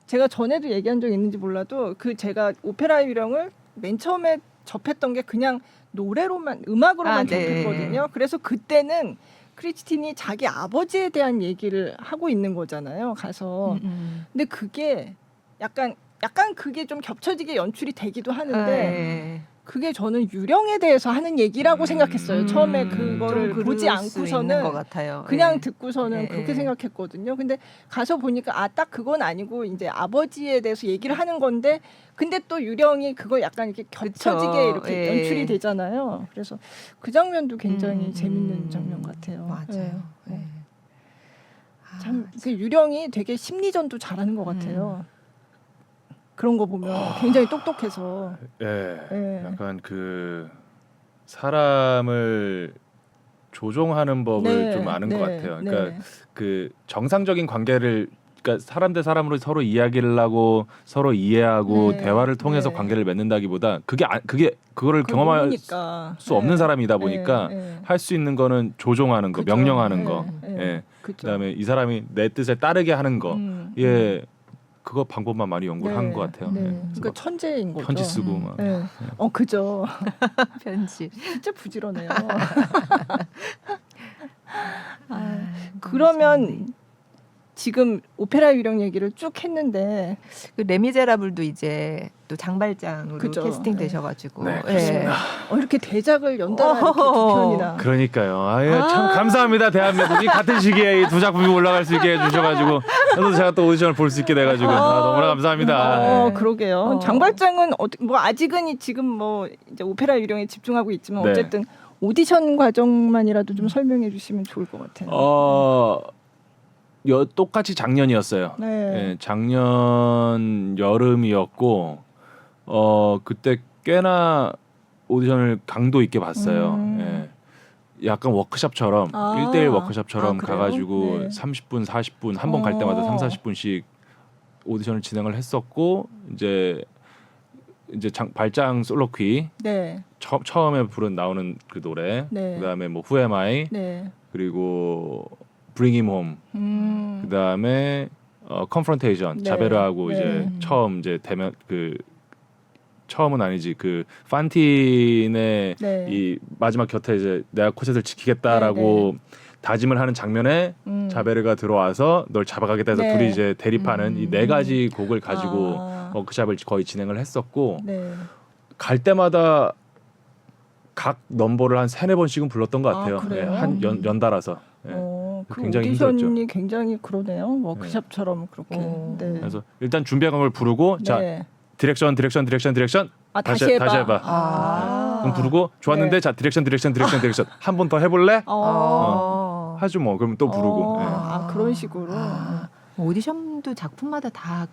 제가 전에도 얘기한 적 있는지 몰라도 제가 오페라 유령을 맨 처음에 접했던 게 그냥 노래로만 음악으로만 네. 접했거든요. 그래서 그때는 크리스틴이 자기 아버지에 대한 얘기를 하고 있는 거잖아요. 가서. 근데 그게 약간 그게 좀 겹쳐지게 연출이 되기도 하는데 그게 저는 유령에 대해서 하는 얘기라고 생각했어요. 처음에 그거를 좀 보지 그럴 수 있는 것 않고서는 같아요. 그냥 예. 듣고서는 예, 그렇게 예. 생각했거든요. 근데 가서 보니까 딱 그건 아니고 이제 아버지에 대해서 얘기를 하는 건데 근데 또 유령이 그걸 약간 이렇게 겹쳐지게 그쵸. 이렇게 예. 연출이 되잖아요. 그래서 그 장면도 굉장히 재밌는 장면 같아요. 맞아요. 예. 예. 참 그 유령이 되게 심리전도 잘하는 것 같아요. 그런 거 보면 굉장히 똑똑해서. 예. 예. 약간 그 사람을 조종하는 법을 좀 아는 것 같아요. 그러니까 네. 그 정상적인 관계를 그러니까 사람 대 사람으로 서로 이야기를 하고 서로 이해하고 네. 대화를 통해서 네. 관계를 맺는다기보다 그거를 그걸 경험할 모르니까. 수 없는 네. 사람이다 보니까 네. 할 수 있는 거는 조종하는 거, 그죠. 명령하는 네. 거. 네. 예. 그죠. 그다음에 이 사람이 내 뜻에 따르게 하는 거. 예. 그거 방법만 많이 연구를 한 것 같아요. 네. 예. 그러니까 그래서 천재인 거죠. 편지 쓰고 막. 네. 그죠. 편지. 진짜 부지런해요. 너무 그러면 재밌네. 지금 오페라 유령 얘기를 쭉 했는데 그 레미제라블도 이제 또 장발장으로 그죠. 캐스팅 되셔가지고 네, 예. 이렇게 대작을 연달아 이렇게 두 편이나. 그러니까요. 아유, 참 감사합니다. 대한민국이 같은 시기에 이 두 작품이 올라갈 수 있게 해주셔가지고 그래서 제가 또 오디션을 볼 수 있게 돼가지고 너무나 감사합니다. 예. 그러게요. 장발장은 뭐 아직은 지금 뭐 이제 오페라 유령에 집중하고 있지만 네. 어쨌든 오디션 과정만이라도 좀 설명해 주시면 좋을 것 같아요. 똑같이 작년이었어요. 네. 예, 작년 여름이었고 그때 꽤나 오디션을 강도 있게 봤어요. 예. 약간 워크숍처럼 1대1 워크숍처럼 그래요? 가가지고 네. 30분, 40분 한 번 갈 때마다 3, 40분씩 오디션을 진행을 했었고 이제 발장 솔로퀴 네. 처음에 나오는 그 노래, 네. 그다음에 뭐 Who Am I, 네. 그리고 Bring Him Home, 그다음에 Confrontation, 네. 자베르하고 네. 이제 처음 이제 대면 처음은 아니지 그 판틴의 네. 이 마지막 곁에 이제 내가 코셋을 지키겠다라고 다짐을 하는 장면에 자베르가 들어와서 널 잡아가겠다 해서 네. 둘이 이제 대립하는 이 네 가지 곡을 가지고 아. 워크숍을 거의 진행을 했었고 네. 갈 때마다 각 넘버를 한 3-4번씩은 불렀던 것 같아요. 그래요? 예, 한 연달아서. 예. 그 굉장히 오디션이 힘들었죠. 굉장히 그러네요. 워크숍처럼 그렇게. 네. 그래서 일단 준비한 걸 부르고 자 네. 디렉션 다시 해봐. 다시 해봐. 그럼 부르고 좋았는데 네. 자 디렉션 한 번 더 해볼래? 하죠 뭐. 그럼 또 부르고. 예. 그런 식으로 오디션도 작품마다 다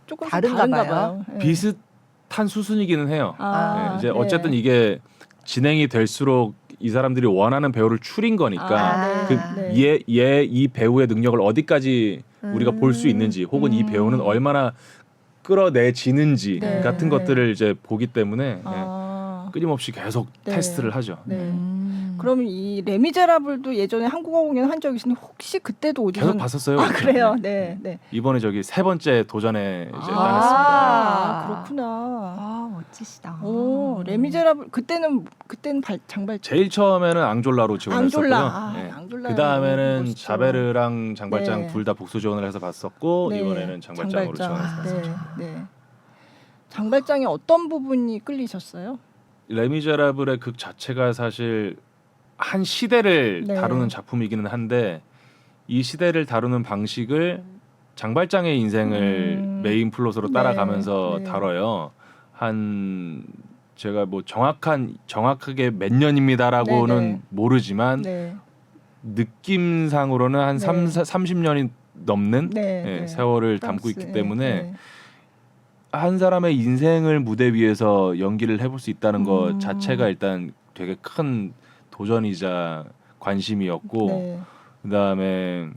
조금 다른가 봐요. 예. 비슷한 수순이기는 해요. 아, 예, 이제 네. 어쨌든 이게 진행이 될수록 이 사람들이 원하는 배우를 추린 거니까 이 배우의 능력을 어디까지 우리가 볼 수 있는지 혹은 이 배우는 얼마나 끌어내지는지 네. 같은 네. 것들을 이제 보기 때문에 아. 끊임없이 계속 네. 테스트를 하죠. 네. 그럼 이 레미제라블도 예전에 한국어 공연 한 적 있는데 혹시 그때도 오디션 계속 봤었어요. 그래요. 네. 네. 이번에 저기 3번째 도전에 이제 따냈습니다. 그렇구나. 멋지시다. 오, 레미제라블 그때는 장발장. 제일 처음에는 앙졸라로 지원했었고요. 앙졸라. 그 다음에는 멋있죠. 자베르랑 장발장 네. 둘 다 복수 지원을 해서 봤었고 네. 이번에는 장발장으로 지원했어요. 네. 장발장의 어떤 부분이 끌리셨어요? 레미제라블의 극 자체가 사실 한 시대를 네. 다루는 작품이기는 한데 이 시대를 다루는 방식을 장발장의 인생을 메인 플롯으로 네. 따라가면서 네. 다뤄요. 제가 뭐 정확하게 몇 년입니다라고는 네, 네. 모르지만 네. 느낌상으로는 한 네. 30년이 넘는 네. 예, 네. 세월을 프랑스, 담고 있기 네. 때문에 네. 한 사람의 인생을 무대 위에서 연기를 해볼 수 있다는 것 자체가 일단 되게 큰 도전이자 관심이었고 네. 그다음에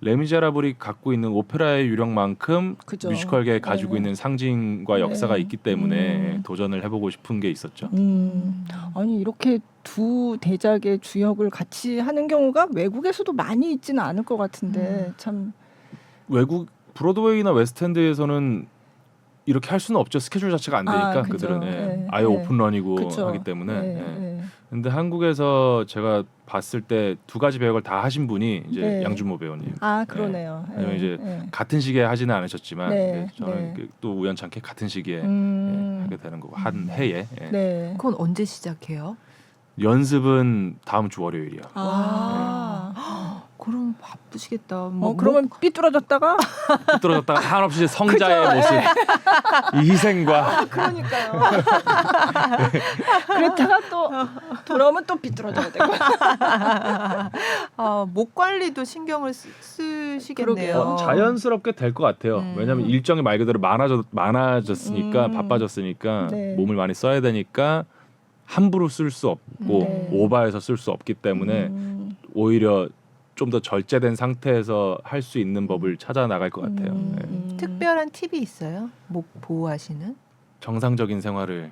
레미제라블이 갖고 있는 오페라의 유령만큼 그죠. 뮤지컬계에 가지고 네. 있는 상징과 역사가 네. 있기 때문에 도전을 해보고 싶은 게 있었죠. 아니 이렇게 두 대작의 주역을 같이 하는 경우가 외국에서도 많이 있지는 않을 것 같은데 참. 외국 브로드웨이나 웨스트엔드에서는 이렇게 할 수는 없죠. 스케줄 자체가 안 되니까 그죠. 그들은 네. 아예 네. 오픈런이고 그쵸. 하기 때문에. 네. 예. 네. 근데 한국에서 제가 봤을 때 두 가지 배역을 다 하신 분이 이제 네. 양준모 배우님. 그러네요. 왜냐면 이제 네. 같은 시기에 하지는 않으셨지만 네. 저는 네. 또 우연찮게 같은 시기에 네. 하게 되는 거고 한 해에. 예. 네. 그건 언제 시작해요? 연습은 다음 주 월요일이요. 그럼 바쁘시겠다. 그러면 삐뚤어졌다가 떨어졌다가 한없이 성자의 모습, 이 희생과 그러니까요. 그랬다가 또 돌아오면 또 삐뚤어져야 되고. 목 관리도 신경을 쓰시겠네요. 그러게요. 자연스럽게 될 것 같아요. 왜냐하면 일정이 말 그대로 많아졌으니까 바빠졌으니까 네. 몸을 많이 써야 되니까 함부로 쓸 수 없고 네. 오버해서 쓸 수 없기 때문에 오히려 좀 더 절제된 상태에서 할 수 있는 법을 찾아 나갈 것 같아요. 네. 특별한 팁이 있어요? 목 보호하시는? 정상적인 생활을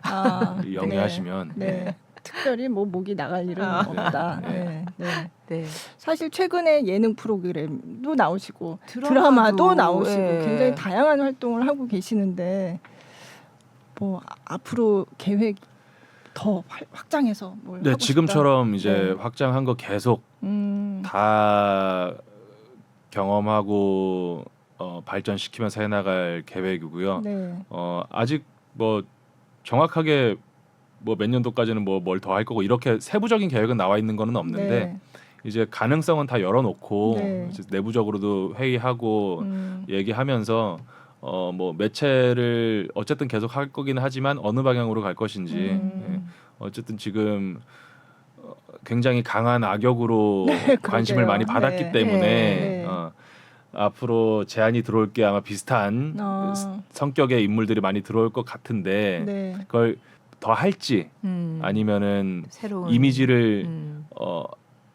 영위하시면 네. 특별히 뭐 목이 나갈 일은 없다. 네. 네. 네. 사실 최근에 예능 프로그램도 나오시고 드라마도, 드라마도 나오시고 예. 굉장히 다양한 활동을 하고 계시는데 뭐 앞으로 계획 더 확장해서 뭘 네, 하고 지금처럼 이제 네. 확장한 거 계속 다 경험하고 발전시키면서 해나갈 계획이고요. 네. 아직 뭐 정확하게 뭐 몇 년도까지는 뭐 뭘 더 할 거고 이렇게 세부적인 계획은 나와 있는 거는 없는데 네. 이제 가능성은 다 열어놓고 네. 이제 내부적으로도 회의하고 얘기하면서 뭐 매체를 어쨌든 계속 할 거긴 하지만 어느 방향으로 갈 것인지 예. 어쨌든 지금 굉장히 강한 악역으로 관심을 그러게요. 많이 받았기 네. 때문에 네. 앞으로 제안이 들어올 게 아마 비슷한 성격의 인물들이 많이 들어올 것 같은데 네. 그걸 더 할지 아니면은 새로운 이미지를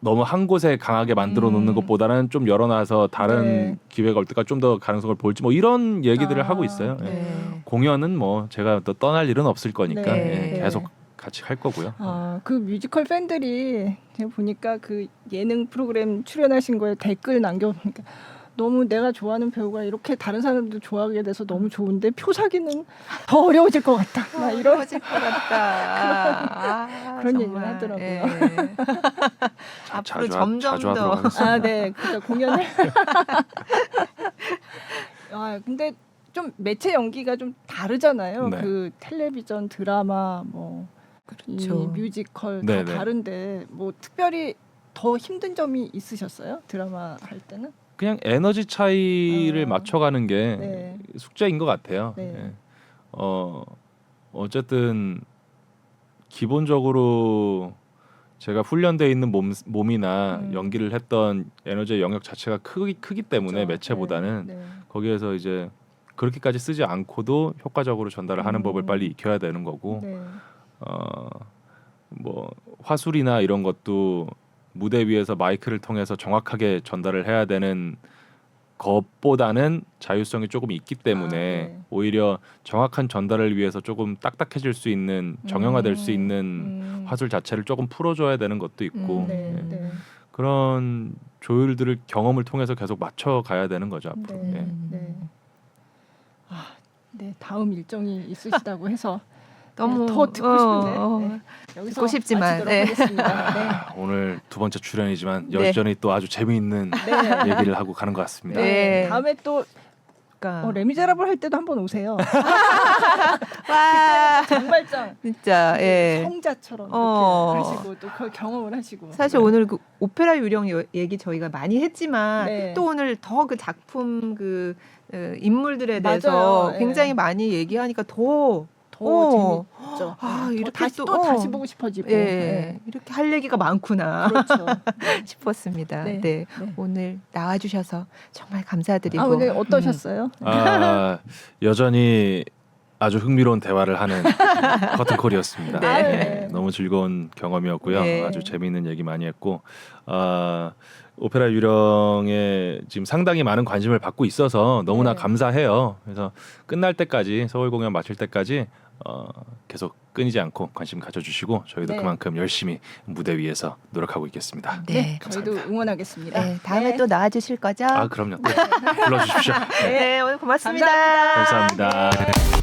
너무 한 곳에 강하게 만들어 놓는 것보다는 좀 열어놔서 다른 네. 기회가 올 때까지 좀 더 가능성을 볼지 뭐 이런 얘기들을 하고 있어요. 예. 네. 공연은 뭐 제가 또 떠날 일은 없을 거니까 네. 예, 계속 같이 할 거고요. 그 뮤지컬 팬들이 제가 보니까 그 예능 프로그램 출연하신 거에 댓글 남겨보니까 너무 내가 좋아하는 배우가 이렇게 다른 사람들 좋아하게 돼서 너무 좋은데 표 사기는 더 어려워질 것 같다. 막 이런 어려워질 것 같다. 그런 정말. 얘기를 하더라고요. 예. 앞으로 자주 점점 하도록 더 하겠습니다. 네. 그러니까 공연을 근데 좀 매체 연기가 좀 다르잖아요. 네. 그 텔레비전, 드라마, 뭐 이 그렇죠. 뮤지컬 네, 다 네. 다른데 뭐 특별히 더 힘든 점이 있으셨어요? 드라마 할 때는? 그냥 에너지 차이를 맞춰가는 게 네. 숙제인 것 같아요. 네. 예. 어쨌든 기본적으로 제가 훈련돼 있는 몸이나 연기를 했던 에너지의 영역 자체가 크기 때문에 그렇죠. 매체보다는 네. 거기에서 이제 그렇게까지 쓰지 않고도 효과적으로 전달을 하는 법을 빨리 익혀야 되는 거고 네. 뭐 화술이나 이런 것도 무대 위에서 마이크를 통해서 정확하게 전달을 해야 되는 것보다는 자유성이 조금 있기 때문에 네. 오히려 정확한 전달을 위해서 조금 딱딱해질 수 있는 정형화될 수 있는 화술 자체를 조금 풀어줘야 되는 것도 있고 네. 예. 네. 그런 조율들을 경험을 통해서 계속 맞춰가야 되는 거죠 앞으로. 네. 예. 네. 네. 다음 일정이 있으시다고 해서 너무 더 듣고 싶은데 네. 여기서 듣고 싶지만, 마치도록 네. 하겠습니다. 네. 오늘 두 번째 출연이지만 네. 여전히 또 아주 재미있는 네. 얘기를 하고 가는 것 같습니다. 네. 다음에 또 그러니까. 레미제라블 할 때도 한번 오세요. 와 정말장 진짜 예. 성자처럼 이렇게 하시고 또 그걸 경험을 하시고. 사실 오늘 그 오페라 유령 얘기 저희가 많이 했지만 네. 또 오늘 더 그 작품 그 인물들에 맞아요. 대해서 예. 굉장히 많이 얘기하니까 더 더 재밌죠. 아, 네. 이렇게 다시 또, 또 다시 보고 싶어지고. 예, 네. 이렇게 할 얘기가 많구나 그렇죠. 싶었습니다. 네. 네. 네. 오늘 나와주셔서 정말 감사드리고. 오늘 어떠셨어요? 여전히 아주 흥미로운 대화를 하는 커튼콜이었습니다. 네. 네, 너무 즐거운 경험이었고요. 네. 아주 재미있는 얘기 많이 했고 오페라 유령에 지금 상당히 많은 관심을 받고 있어서 너무나 네. 감사해요. 그래서 끝날 때까지 서울 공연 마칠 때까지 계속 끊이지 않고 관심 가져주시고 저희도 네. 그만큼 열심히 무대 위에서 노력하고 있겠습니다. 네. 저희도 응원하겠습니다. 네, 다음에 또 나와주실 거죠? 그럼요. 또 불러주십시오. 네, 오늘 고맙습니다. 감사합니다. 감사합니다. 네.